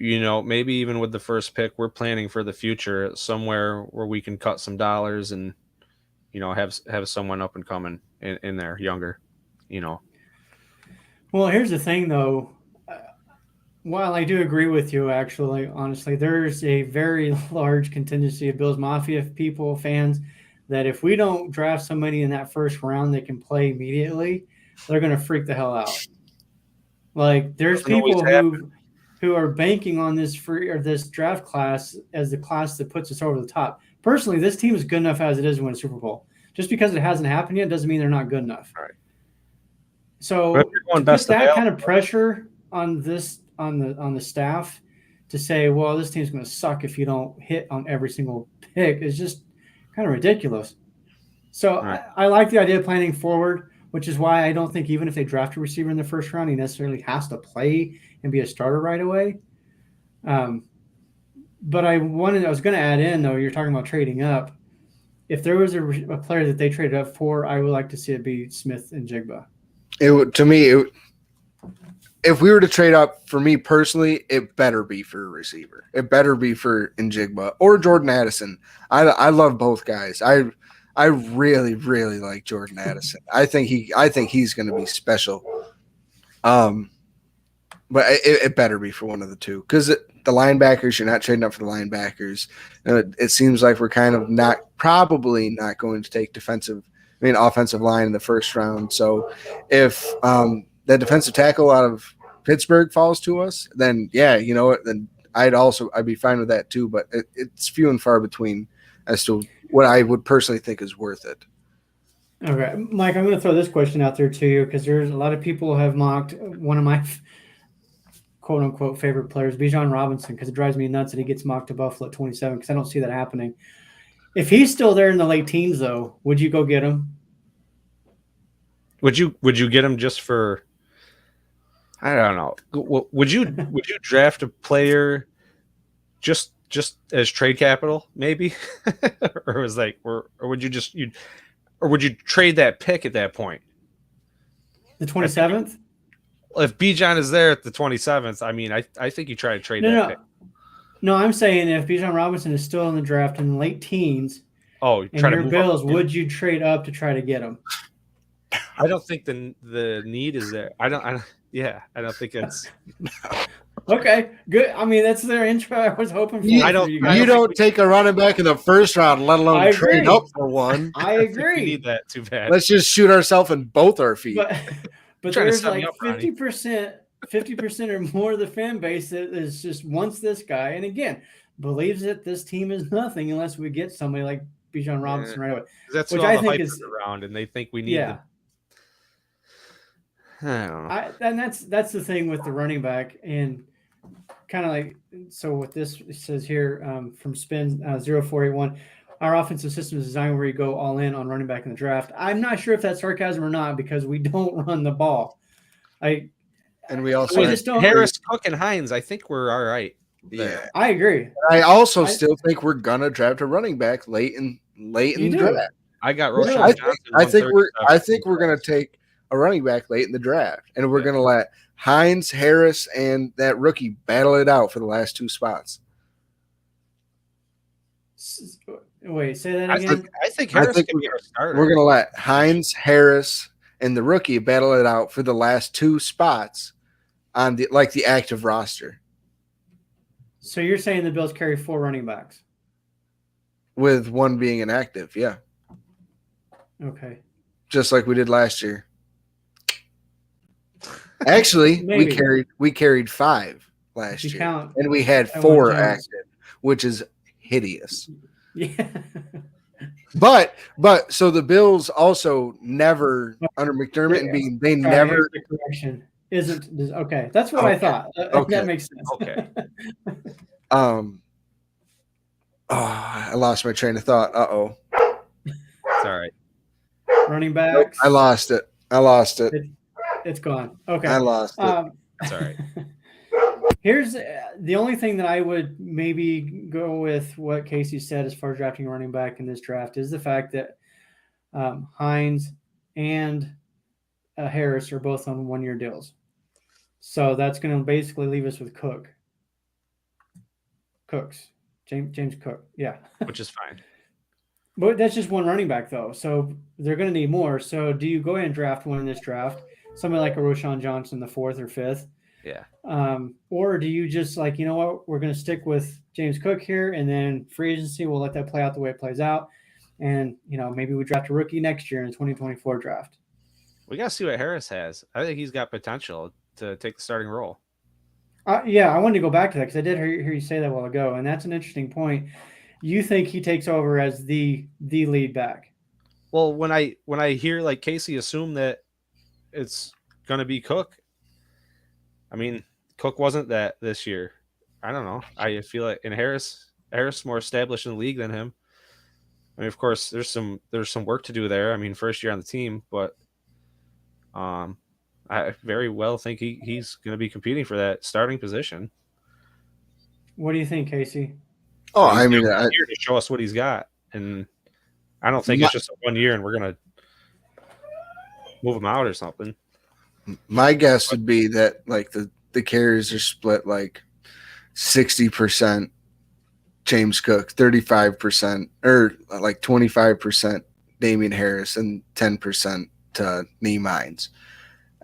C: even with the first pick, we're planning for the future somewhere where we can cut some dollars and have someone up and coming in there younger, you know.
A: Well, here's the thing, though. While I do agree with you, actually, honestly, there's a very large contingency of Bills Mafia people, fans, that if we don't draft somebody in that first round that can play immediately, they're going to freak the hell out. Like, there's
C: Doesn't always
A: people
C: happen.
A: who are banking on this free or this draft class as the class that puts us over the top. Personally, this team is good enough as it is to win a Super Bowl. Just because it hasn't happened yet doesn't mean they're not good enough.
C: All right. But if
A: So
C: you're going
A: to put
C: best
A: that kind
C: available,
A: of pressure on this on the staff to say, well, this team's going to suck if you don't hit on every single pick is just kind of ridiculous. So
C: right.
A: I like the idea of planning forward, which is why I don't think even if they draft a receiver in the first round, he necessarily has to play and be a starter right away. But I was going to add in, though, you're talking about trading up. If there was a player that they traded up for, I would like to see it be Smith and Jigba.
D: If we were to trade up, for me personally, it better be for a receiver. It better be for Njigba or Jordan Addison. I love both guys. I really, really like Jordan Addison. I think he's going to be special. But it better be for one of the two, because the linebackers, you're not trading up for the linebackers. It seems like we're kind of probably not going to take offensive line in the first round. So if that defensive tackle out of Pittsburgh falls to us, then yeah, you know what? Then I'd be fine with that too. But it's few and far between as to what I would personally think is worth it.
A: Okay, Mike, I'm going to throw this question out there to you because there's a lot of people have mocked one of my quote unquote favorite players, Bijan Robinson, because it drives me nuts that he gets mocked to Buffalo at 27 because I don't see that happening. If he's still there in the late teens, though, would you go get him?
C: Would you get him just for? I don't know. Would you draft a player just as trade capital, maybe, or was like, or would you would you trade that pick at that point?
A: The 27th?
C: If Bijan is there at the 27th, I mean, I think you try to trade that pick.
A: No, I'm saying if Bijan Robinson is still in the draft in the late teens,
C: and
A: your Bills, would you trade up to try to get him?
C: I don't think the need is there. I don't think it's
A: okay. Good. I mean, that's their intro. I was hoping for.
D: You don't take a running back in the first round, let alone trade up for one.
A: I agree.
C: We need that too bad.
D: Let's just shoot ourselves in both our feet.
A: But there's like 50% or more of the fan base that is just wants this guy, and again believes that this team is nothing unless we get somebody like Bijan Robinson right away.
C: That's which I think is around, and they think we need.
A: Yeah.
C: I don't know.
A: And that's the thing with the running back, and kind of like so. What this says here from Spin 0481, our offensive system is designed where you go all in on running back in the draft. I'm not sure if that's sarcasm or not because we don't run the ball.
D: And we also
A: just don't
C: Harris, Cook, and Hines. I think we're all right.
D: Yeah,
A: I agree.
D: I also still think we're gonna draft a running back late in the draft.
C: I got Roschon Johnson.
D: I think we're gonna take a running back late in the draft, and we're gonna let Hines, Harris, and that rookie battle it out for the last two spots.
A: Wait, say that again.
C: I think Harris can be our starter.
D: We're gonna let Hines, Harris, and the rookie battle it out for the last two spots on the active roster.
A: So you're saying the Bills carry 4 running backs,
D: with one being inactive, yeah.
A: Okay.
D: Just like we did last year. Actually, we carried 5 last year, and we had 4 active, which is hideous.
A: Yeah.
D: But so the Bills also never under McDermott and they never.
A: The correction isn't okay. That's what I thought. That makes sense.
C: Okay.
D: I lost my train of thought.
C: It's all right.
A: Running backs.
D: I lost it.
A: It's gone. Okay.
D: I lost it.
C: It's all right.
A: Here's the only thing that I would maybe go with what Casey said as far as drafting a running back in this draft is the fact that Hines and Harris are both on 1-year deals. So that's going to basically leave us with James Cook. Yeah.
C: Which is fine.
A: But that's just one running back, though. So they're going to need more. So do you go ahead and draft one in this draft? Somebody like a Roshan Johnson, the 4th or 5th?
C: Yeah.
A: Or do you just like, you know what, we're going to stick with James Cook here, and then free agency, we'll let that play out the way it plays out. And, maybe we draft a rookie next year in the 2024 draft.
C: We got to see what Harris has. I think he's got potential to take the starting role.
A: Yeah, I wanted to go back to that because I did hear you say that a while ago, and that's an interesting point. You think he takes over as the lead back?
C: Well, when I hear like Casey assume that it's going to be Cook, I mean, Cook wasn't that this year. I don't know. I feel like in Harris more established in the league than him. I mean, of course, there's some work to do there. I mean, first year on the team, but I very well think he's going to be competing for that starting position.
A: What do you think, Casey?
D: Oh,
C: He's
D: I mean,
C: here to show us what he's got, and I don't think it's just a 1 year and we're going to move him out or something.
D: my guess would be that like the carries are split like 60% James Cook, 35%, or like 25% Damian Harris, and 10% to Niemeyns.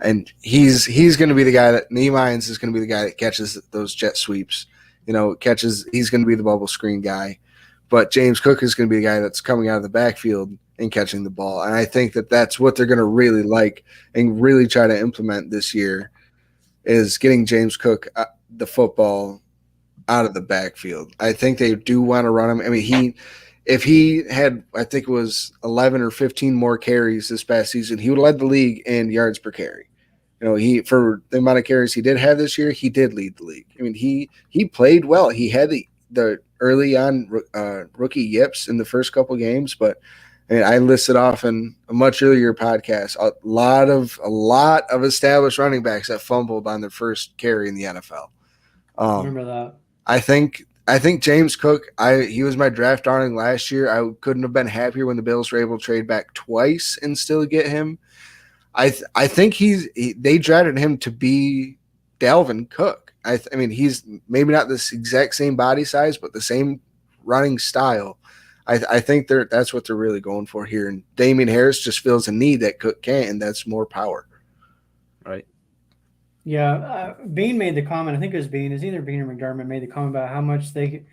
D: And he's going to be the guy that Niemeyns is going to be the guy that catches those jet sweeps. He's going to be the bubble screen guy. But James Cook is going to be the guy that's coming out of the backfield and catching the ball. And I think that that's what they're going to really like and really try to implement this year is getting James Cook the football out of the backfield. I think they do want to run him. I mean, if he had, I think it was 11 or 15 more carries this past season, he would have led the league in yards per carry. For the amount of carries he did have this year, he did lead the league. I mean, he played well. He had the early on rookie yips in the first couple games, but I listed off in a much earlier podcast a lot of established running backs that fumbled on their first carry in the NFL.
A: Remember that?
D: I think James Cook, he was my draft darling last year. I couldn't have been happier when the Bills were able to trade back twice and still get him. I think they drafted him to be Dalvin Cook. I mean, he's maybe not this exact same body size, but the same running style. I think that's what they're really going for here. And Damian Harris just feels a need that Cook can't, and that's more power.
C: Right.
A: Yeah, Bean made the comment. I think it was Bean. It's either Bean or McDermott made the comment about how much they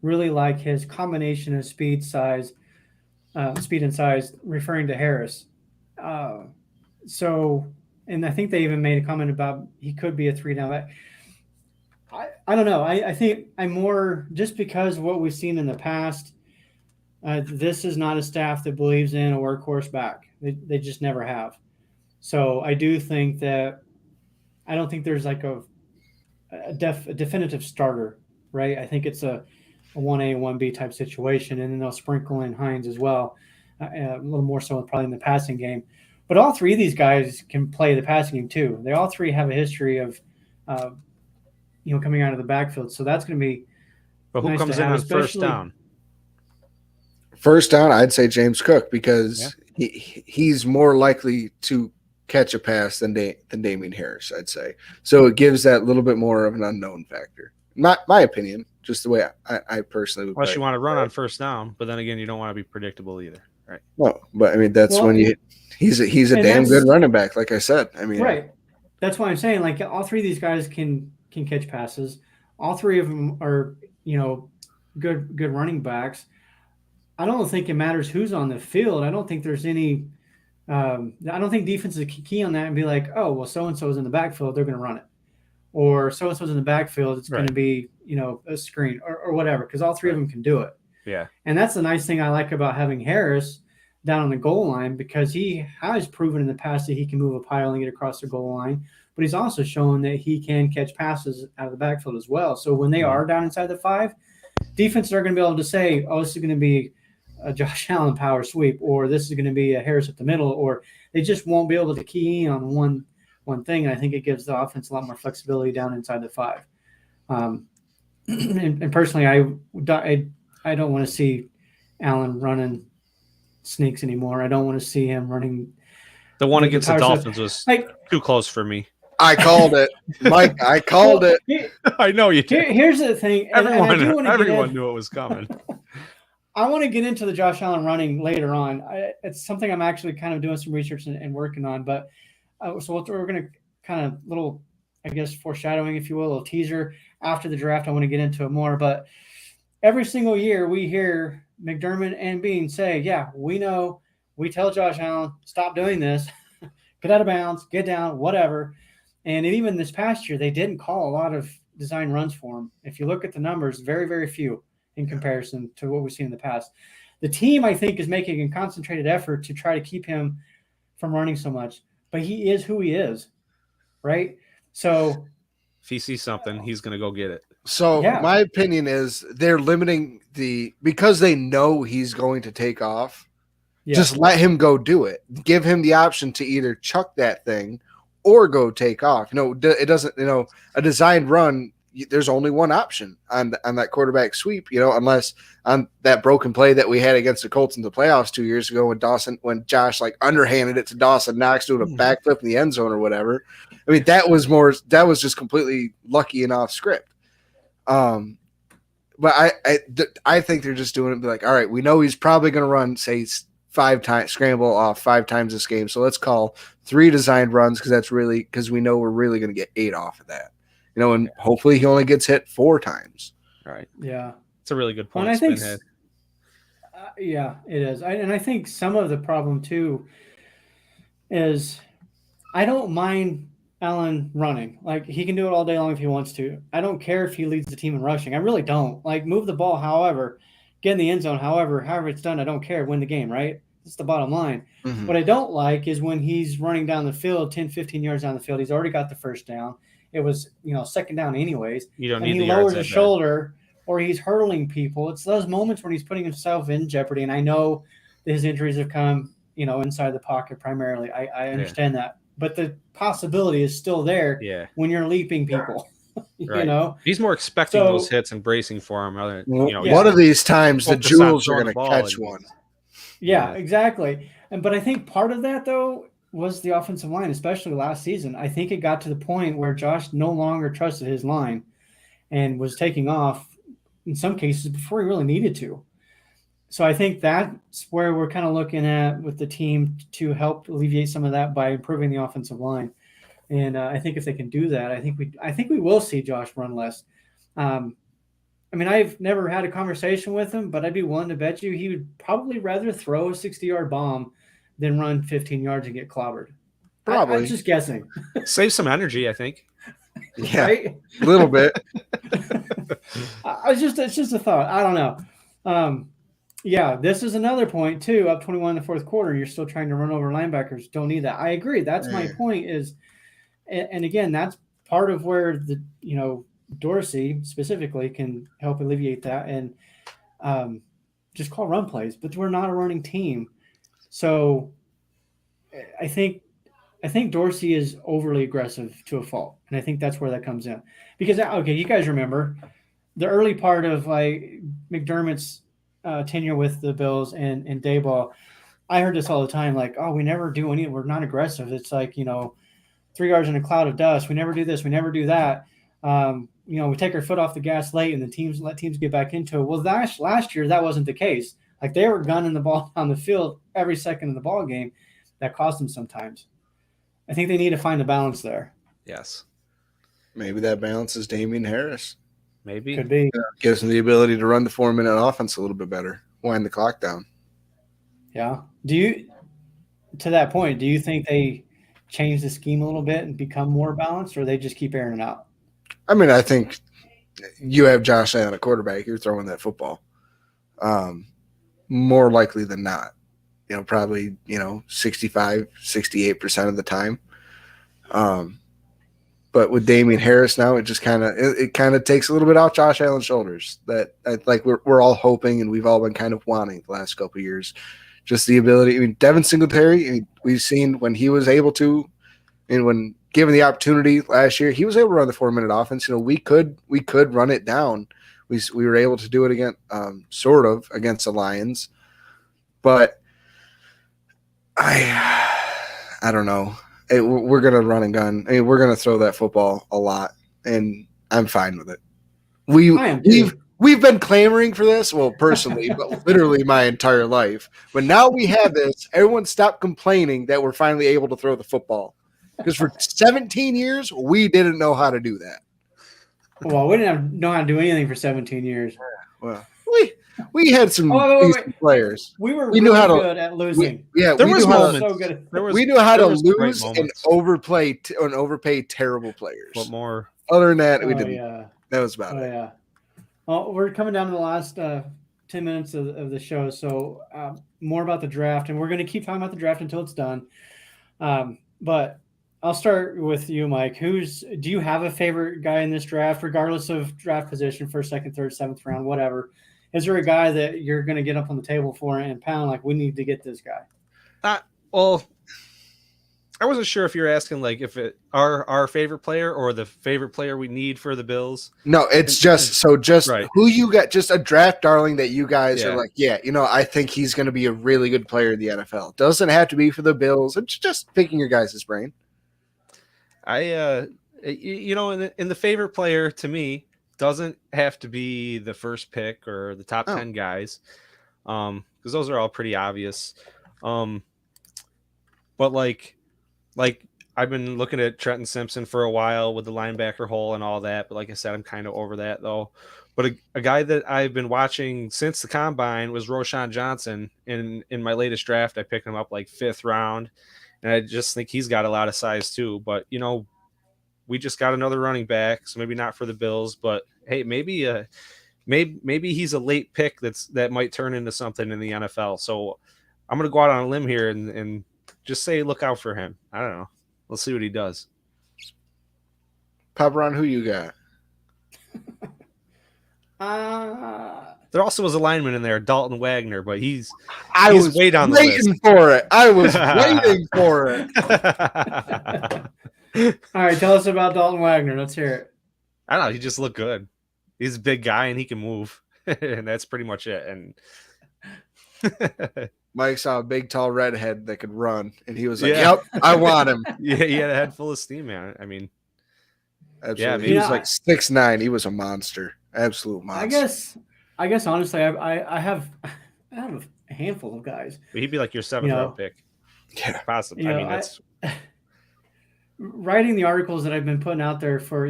A: really like his combination of speed and size, referring to Harris. And I think they even made a comment about he could be a 3-down back. I don't know. I think I'm more just because of what we've seen in the past. This is not a staff that believes in a workhorse back. They just never have. So I do think that I don't think there's like a definitive starter, right? I think it's a 1A, 1B type situation, and then they'll sprinkle in Hines as well, a little more so probably in the passing game. But all three of these guys can play the passing game too. They all three have a history of, coming out of the backfield. So that's going to be.
C: But who
A: nice
C: comes
A: to
C: in
A: have,
C: on first down?
D: First down, I'd say James Cook because he's more likely to catch a pass than Damian Harris, I'd say. So it gives that little bit more of an unknown factor. My opinion, just the way I personally would.
C: Unless you want to run on first down, but then again, you don't want to be predictable either, right?
D: No, but I mean that's when he's a damn good running back, like I said. I mean,
A: right. That's why I'm saying like all three of these guys can catch passes. All three of them are good running backs. I don't think it matters who's on the field. I don't think there's any. I don't think defense is key on that and be like, oh, well, so-and-so is in the backfield, they're going to run it. Or so-and-so's in the backfield, it's going to be, a screen or whatever, because all three of them can do it.
C: Yeah.
A: And that's the nice thing I like about having Harris down on the goal line, because he has proven in the past that he can move a pile and get across the goal line, but he's also shown that he can catch passes out of the backfield as well. So when they are down inside the 5, defenses are going to be able to say, oh, this is going to be a Josh Allen power sweep, or this is going to be a Harris up the middle, or they just won't be able to key in on one thing. And I think it gives the offense a lot more flexibility down inside the 5. And personally, I don't want to see Allen running sneaks anymore. I don't want to see him running.
C: The one against the Dolphins was too close for me.
D: I called it, Mike. I called it.
C: I know you did.
A: Here's the thing.
C: Everyone knew it was coming.
A: I want to get into the Josh Allen running later on. It's something I'm actually kind of doing some research and working on. But so we're going to kind of little, I guess, foreshadowing, if you will, a little teaser after the draft. I want to get into it more. But every single year we hear McDermott and Bean say, yeah, we know. We tell Josh Allen, stop doing this. Get out of bounds, get down, whatever. And even this past year, they didn't call a lot of design runs for him. If you look at the numbers, very, very few in comparison to what we've seen in the past. The team, I think, is making a concentrated effort to try to keep him from running so much, but he is who he is, right? So
C: if he sees something, he's going to go get it.
D: So
A: Yeah.
D: my opinion is they're limiting because they know he's going to take off.
A: yeah,
D: Just let him go do it. Give him the option to either chuck that thing or go take off. It doesn't. A designed run. There's only one option on that quarterback sweep. Unless on that broken play that we had against the Colts in the playoffs 2 years ago when Josh like underhanded it to Dawson Knox doing a backflip in the end zone or whatever. I mean, that was just completely lucky and off script. But I think they're just doing it. Be like, all right, we know he's probably going to run, say, 5 times, scramble off 5 times this game. So let's call 3 designed runs because we know we're really going to get 8 off of that. And hopefully he only gets hit 4 times.
C: Right.
A: Yeah.
C: It's a really good point.
A: And I think,
C: Spinhead.
A: yeah, it is. And I think some of the problem too is I don't mind Allen running. Like he can do it all day long if he wants to. I don't care if he leads the team in rushing. I really don't. Like move the ball, however, get in the end zone, however it's done. I don't care. Win the game, right? That's the bottom line.
D: Mm-hmm.
A: What I don't like is when he's running down the field, 10, 15 yards down the field. He's already got the first down. It was, second down anyways.
C: You don't
A: and
C: need
A: he
C: the
A: lowers
C: yards
A: his
C: that bad.
A: shoulder or he's hurtling people. It's those moments when he's putting himself in jeopardy. And I know that his injuries have come, inside the pocket primarily. I understand that. But the possibility is still there when you're leaping people.
C: Right. He's more expecting those hits and bracing for them.
D: One of these times the Jewels are going to catch one.
A: Yeah, exactly. But I think part of that, though, was the offensive line, especially last season. I think it got to the point where Josh no longer trusted his line and was taking off in some cases before he really needed to. So I think that's where we're kind of looking at with the team to help alleviate some of that by improving the offensive line. And I think if they can do that, I think we will see Josh run less. I mean, I've never had a conversation with him, but I'd be willing to bet you he would probably rather throw a 60-yard bomb than run 15 yards and get clobbered.
D: Probably.
A: I'm just guessing.
C: Save some energy, I think.
D: Yeah,
A: right?
D: A little bit.
A: It's just a thought. I don't know. Yeah, this is another point too. Up 21 in the fourth quarter, you're still trying to run over linebackers. Don't need that. I agree. That's my point. And again, that's part of where Dorsey specifically can help alleviate that and just call run plays. But we're not a running team, so I think Dorsey is overly aggressive to a fault, and I think that's where that comes in. Because you guys remember the early part of McDermott's tenure with the Bills and Daboll. I heard this all the time, like, oh, we never do anything. We're not aggressive. It's like 3 yards in a cloud of dust. We never do this. We never do that. We take our foot off the gas late, and let teams get back into it. Well, last year that wasn't the case. Like they were gunning the ball on the field every second of the ball game. That cost them sometimes. I think they need to find a balance there.
C: Yes.
D: Maybe that balance is Damian Harris.
C: Maybe.
A: Could be.
D: Gives him the ability to run the 4-minute offense a little bit better. Wind the clock down.
A: Yeah. To that point, do you think they change the scheme a little bit and become more balanced, or they just keep airing it out?
D: I mean, I think you have Josh Allen, a quarterback, you're throwing that football. More likely than not. Probably, 65, 68% of the time. But with Damian Harris now, it just kind of takes a little bit off Josh Allen's shoulders. That like we're all hoping and we've all been kind of wanting the last couple of years. Just the ability. I mean, Devin Singletary, we've seen when he was able to, and when given the opportunity last year, he was able to run the 4-minute offense. We could run it down. We were able to do it again, sort of against the Lions, but I don't know. We're going to run and gun. We're going to throw that football a lot, and I'm fine with it. We've we've been clamoring for this. Well, personally, but literally my entire life. But now we have this. Everyone stop complaining that we're finally able to throw the football. Because for 17 years, we didn't know how to do that.
A: Well, we didn't know how to do anything for 17 years.
D: Well, we had some decent players.
A: We were
D: We
A: really
D: knew how to-
A: good at losing.
C: There
D: we
C: was
D: knew how to,
C: moments.
A: So good.
D: we knew how to
C: there was great
D: lose and
C: moments.
D: overpay terrible players.
C: What more?
D: Other than that, we
A: Oh,
D: didn't.
A: yeah.
D: That was about
A: Oh,
D: it.
A: yeah. Well, we're coming down to the last 10 minutes of the show. So more about the draft. And we're going to keep talking about the draft until it's done. But I'll start with you, Mike. Do you have a favorite guy in this draft, regardless of draft position, first, second, third, seventh round, whatever? Is there a guy that you're going to get up on the table for and pound like we need to get this guy?
C: Well, I wasn't sure if you're asking like if it our favorite player or the favorite player we need for the Bills.
D: No, it's just
C: Right.
D: who you got, just a draft darling that you guys
C: Yeah.
D: are like, yeah, I think he's going to be a really good player in the NFL. Doesn't have to be for the Bills. It's just picking your guys' brain.
C: In the favorite player to me doesn't have to be the first pick or the top 10 guys, because those are all pretty obvious. But like I've been looking at Trenton Simpson for a while with the linebacker hole and all that. But like I said, I'm kind of over that though. But a guy that I've been watching since the combine was Roshan Johnson. In my latest draft, I picked him up like 5th round. And I just think he's got a lot of size too. But, we just got another running back, so maybe not for the Bills. But, hey, maybe he's a late pick that might turn into something in the NFL. So I'm going to go out on a limb here and just say look out for him. I don't know. Let's see what he does.
D: Papa Ron, who you got?
C: There also was a lineman in there, Dalton Wagner, but he's
D: way down the list. I was waiting for it.
A: All right, tell us about Dalton Wagner. Let's hear it.
C: I don't know. He just looked good. He's a big guy and he can move, and that's pretty much it. And
D: Mike saw a big, tall redhead that could run, and he was like,
C: Yeah.
D: "Yep, I want him."
C: yeah, he had a head full of steam, man. I mean,
D: Absolutely.
C: Yeah,
D: he was like 6'9". He was a monster, absolute monster.
A: I guess honestly, I have a handful of guys.
C: he'd be like your 7th round pick.
D: Yeah,
C: Possibly.
A: You
C: I
A: know,
C: mean, that's
A: writing the articles that I've been putting out there for,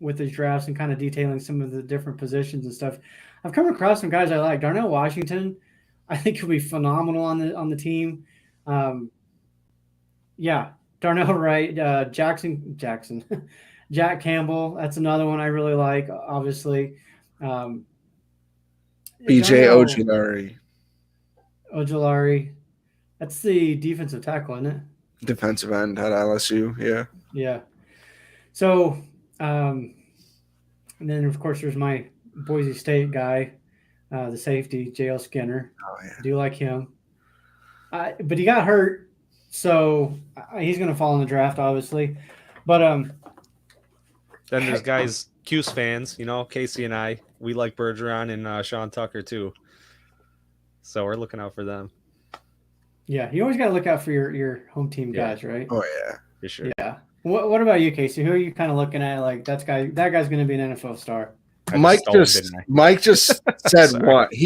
A: with these drafts and kind of detailing some of the different positions and stuff. I've come across some guys I like. Darnell Washington, I think he'll be phenomenal on the team. Darnell Wright, Jackson, Jack Campbell. That's another one I really like. Obviously,
D: BJ
A: Darnell
D: Ojulari,
A: That's the defensive tackle, isn't it?
D: defensive end at LSU. Yeah.
A: Yeah. So, and then of course there's my Boise State guy, the safety, J.L. Skinner.
D: Oh yeah.
A: I do like him. But he got hurt, so he's going to fall in the draft, obviously. But
C: then there's guys, Cuse fans, Casey and I, we like Bergeron and Sean Tucker too. So we're looking out for them.
A: yeah, you always got to look out for your home team guys, right?
D: Oh yeah.
C: For sure.
A: Yeah. What about you, Casey? Who are you kind of looking at? Like that guy's going to be an NFL star.
D: Mike just said
C: Sorry.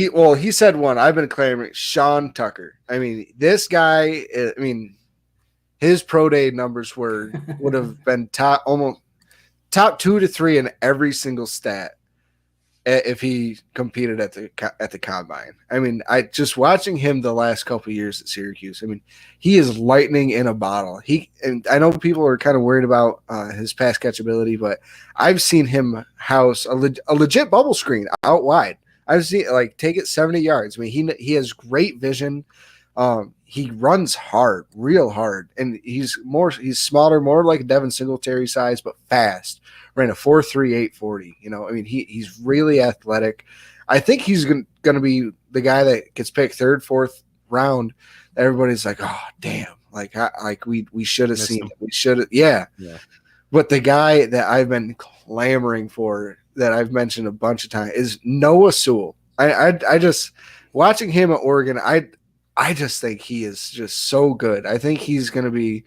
D: one. He said one. I've been claiming Sean Tucker. I mean, this guy. His pro day numbers would have been almost top 2 to 3 in every single stat if he competed at the combine. I mean, I just watching him the last couple of years at Syracuse. I mean, he is lightning in a bottle. And I know people are kind of worried about his pass catchability, but I've seen him house a legit bubble screen out wide. I've seen take it 70 yards. I mean, he has great vision. He runs hard, real hard, and he's smaller, more like a Devin Singletary size, but fast. Ran a 4.3 840. I mean, he's really athletic. I think he's going to be the guy that gets picked 3rd, 4th round. Everybody's like, oh damn, we should have seen him. We should have, yeah. But the guy that I've been clamoring for, that I've mentioned a bunch of times, is Noah Sewell. I just watching him at Oregon, I just think he is just so good. I think he's going to be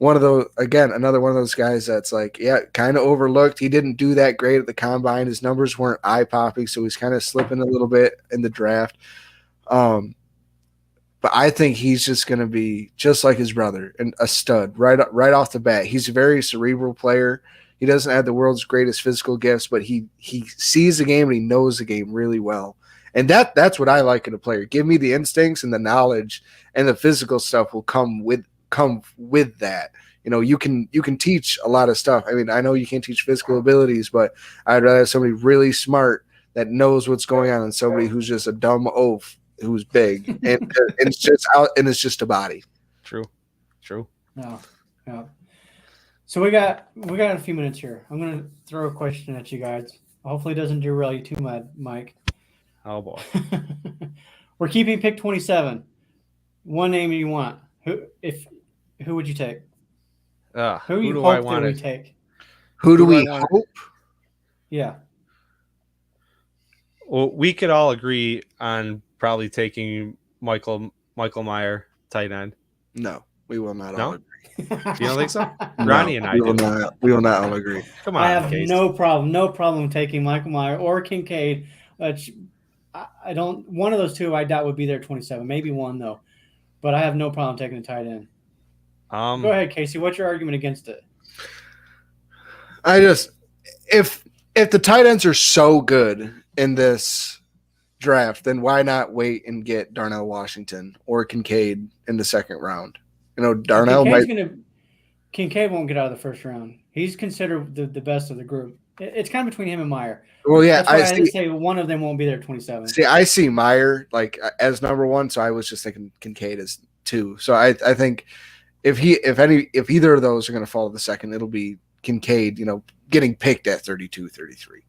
D: one of those, again, another one of those guys that's like, yeah, kind of overlooked. He didn't do that great at the combine. His numbers weren't eye popping, so he's kind of slipping a little bit in the draft. But I think he's just going to be just like his brother and a stud right off the bat. He's a very cerebral player. He doesn't have the world's greatest physical gifts, but he sees the game and he knows the game really well. And that's what I like in a player. Give me the instincts and the knowledge, and the physical stuff will come with that. You know, you can teach a lot of stuff. I mean, I know you can't teach physical abilities, but I'd rather have somebody really smart that knows what's going on than somebody who's just a dumb oaf who's big and it's just out and it's just a body.
C: True.
A: No. So we got a few minutes here. I'm gonna throw a question at you guys. Hopefully, it doesn't derail you too much, Mike.
C: Oh boy.
A: We're keeping pick 27. One name you want. Who would you take? Who
C: do I want
A: we
C: to
A: take?
D: Who do we hope?
A: Yeah.
C: Well, we could all agree on probably taking Michael Meyer, tight end.
D: No, we will not all agree.
C: You don't think so?
D: No,
C: Ronnie and I
D: we
C: do.
D: will not all agree.
C: Come on,
A: I have
C: Case.
A: no problem taking Michael Meyer or Kincaid. Which I don't. One of those two I doubt would be there 27. Maybe one though, but I have no problem taking a tight end. Go ahead, Casey. What's your argument against it?
D: If the tight ends are so good in this draft, then why not wait and get Darnell Washington or Kincaid in the second round? You know, Darnell
A: Kincaid won't get out of the first round. He's considered the best of the group. It's kind of between him and Meyer.
D: Well, yeah,
A: I didn't say one of them won't be there 27.
D: See, I see Meyer like as number one, so I was just thinking Kincaid as 2. So I think if either of those are going to fall to the second, it'll be Kincaid, you know, getting picked at 32, 33.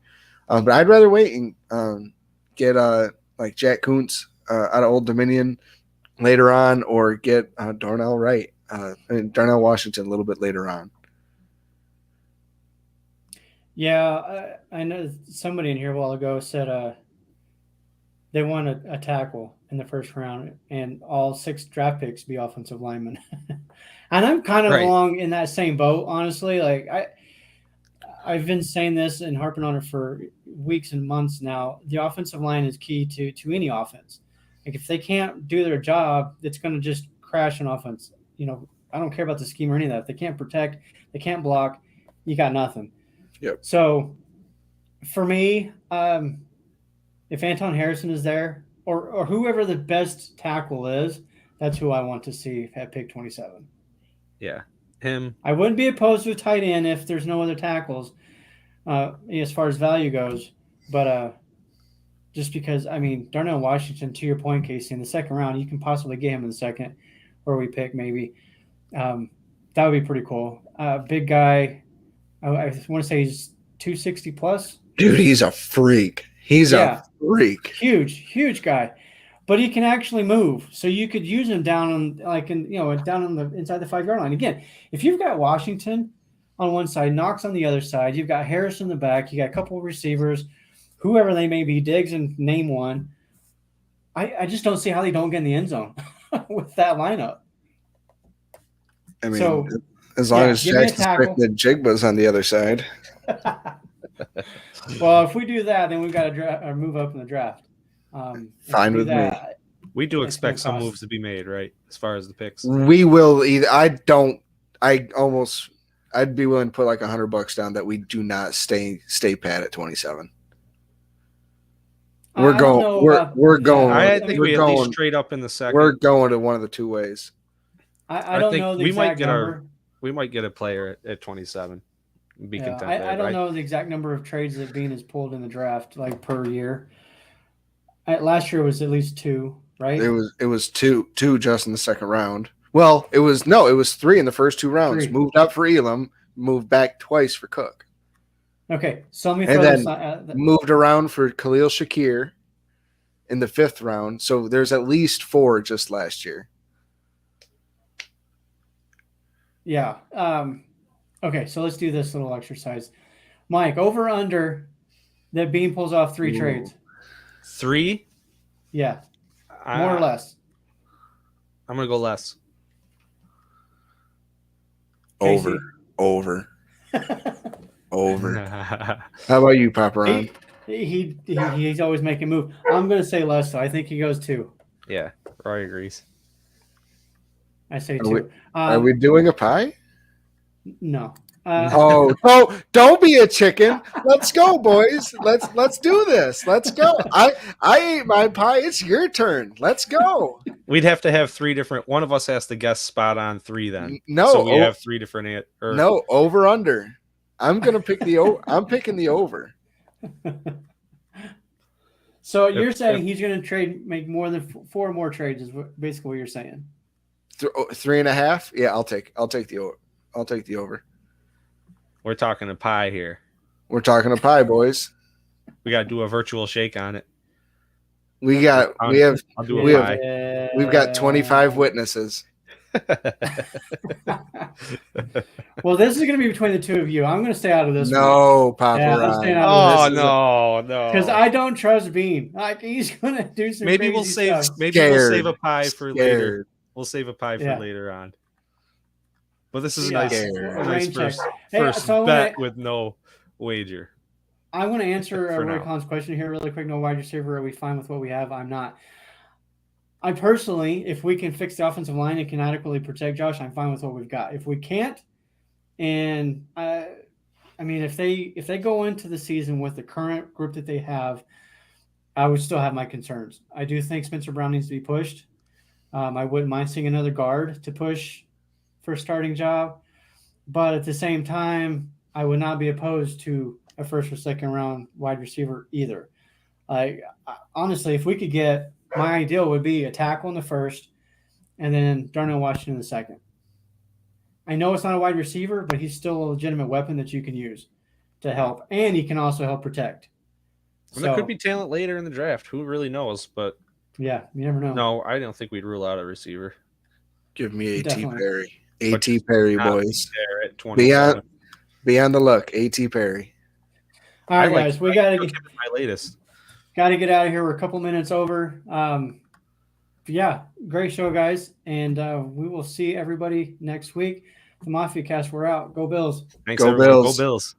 D: But I'd rather wait and get like Jack Kuntz out of Old Dominion later on, or get Darnell Washington a little bit later on.
A: Yeah, I know somebody in here a while ago said they want a tackle in the first round, and all 6 draft picks be offensive linemen. And I'm kind of along in that same boat, honestly. Like I've been saying this and harping on it for weeks and months now. The offensive line is key to any offense. Like if they can't do their job, it's going to just crash an offense. You know, I don't care about the scheme or any of that. If they can't protect, they can't block, you got nothing.
D: Yep.
A: So for me, if Anton Harrison is there or whoever the best tackle is, that's who I want to see at pick 27.
C: Yeah, him.
A: I wouldn't be opposed to a tight end if there's no other tackles as far as value goes. But just because, I mean, Darnell Washington, to your point, Casey, in the second round, you can possibly get him in the second where we pick maybe. That would be pretty cool. Big guy. I want to say he's 260 plus.
D: Dude, he's a freak. He's a freak.
A: Huge guy. But he can actually move. So you could use him down on down on the inside the 5-yard line. Again, if you've got Washington on one side, Knox on the other side, you've got Harris in the back, you got a couple of receivers, whoever they may be, Diggs and name one. I just don't see how they don't get in the end zone with that lineup.
D: I mean, as long as Jackson Smith and Jigba's on the other side.
A: Well, if we do that, then we've got to move up in the draft.
D: Fine with me.
C: We do expect some moves to be made, right? As far as the picks,
D: we will either. I'd be willing to put like $100 down that we do not stay pat at 27. We're going.
C: I think we at least straight up in the second.
D: We're going to one of the two ways.
A: I don't know the exact number.
C: We might get a player at 27. Be content there,
A: I don't know the exact number of trades that Bean has pulled in the draft, like per year. Last year was at least 2, right?
D: It was two just in the second round. Well, it was 3 in the first 2 rounds.
A: 3.
D: Moved up for Elam, moved back twice for Cook.
A: Okay, so let me throw this on,
D: moved around for Khalil Shakir in the 5th round. So there's at least 4 just last year.
A: Yeah. Okay, so let's do this little exercise. Mike, over under that Bean pulls off 3 trades.
C: 3?
A: Yeah. More or less.
C: I'm going to go less.
D: Over.
A: Casey?
D: Over. Over. How about you, Papa Ron?
A: He's always making a move. I'm going to say less, though. I think he goes 2.
C: Yeah, Roy agrees.
A: I say
D: Are we-
A: 2.
D: Are we doing a pie?
A: No.
D: Don't be a chicken. Let's go, boys. Let's do this. Let's go. I ate my pie. It's your turn. Let's go.
C: We'd have to have 3 different. One of us has to guess spot on 3 then.
D: No,
C: so we have 3 different.
D: No, over under. I'm gonna pick I'm picking the over.
A: So you're saying he's going to make more than 4 more trades? Is basically what you're saying?
D: 3.5. Yeah, I'll take the over. I'll take the over.
C: We're talking a pie here.
D: We're talking a pie, boys.
C: We got to do a virtual shake on it.
D: We've got 25 witnesses.
A: Well, this is going to be between the 2 of you. I'm going to stay out of this.
D: No, Papa
A: I'm staying out of this.
C: No.
A: Because I don't trust Bean. Like, he's going to do some.
C: Maybe we'll
A: crazy
C: save.
A: stuff.
C: Maybe we'll save a pie for later. We'll save a pie for
A: Yeah.
C: later on. But this is a
A: Yeah.
C: nice first
A: so
C: bet with no wager.
A: I want to answer
C: For
A: Roy
C: now.
A: Collins' question here really quick. No wide receiver. Are we fine with what we have? I'm not. I personally, if we can fix the offensive line and can adequately protect Josh, I'm fine with what we've got. If we can't, and I mean, if they go into the season with the current group that they have, I would still have my concerns. I do think Spencer Brown needs to be pushed. I wouldn't mind seeing another guard to push for a starting job, but at the same time, I would not be opposed to a first or second round wide receiver either. Honestly, if we could get, my ideal would be a tackle in the first and then Darnell Washington in the second. I know it's not a wide receiver, but he's still a legitimate weapon that you can use to help, and he can also help protect.
C: And there could be talent later in the draft. Who really knows? But
A: yeah, you never know.
C: no, I don't think we'd rule out a receiver.
D: Give me A.T.
A: Definitely.
D: Perry. A.T. Perry, boys.
C: There at 27.
D: Be on the look. A.T. Perry.
A: All right, guys, we got to get
C: my latest.
A: Got to get out of here. We're a couple minutes over. Yeah, great show, guys. And we will see everybody next week. The Mafia Cast, we're out. Go Bills.
C: Thanks,
D: Go
C: everyone.
D: Bills.
C: Go Bills.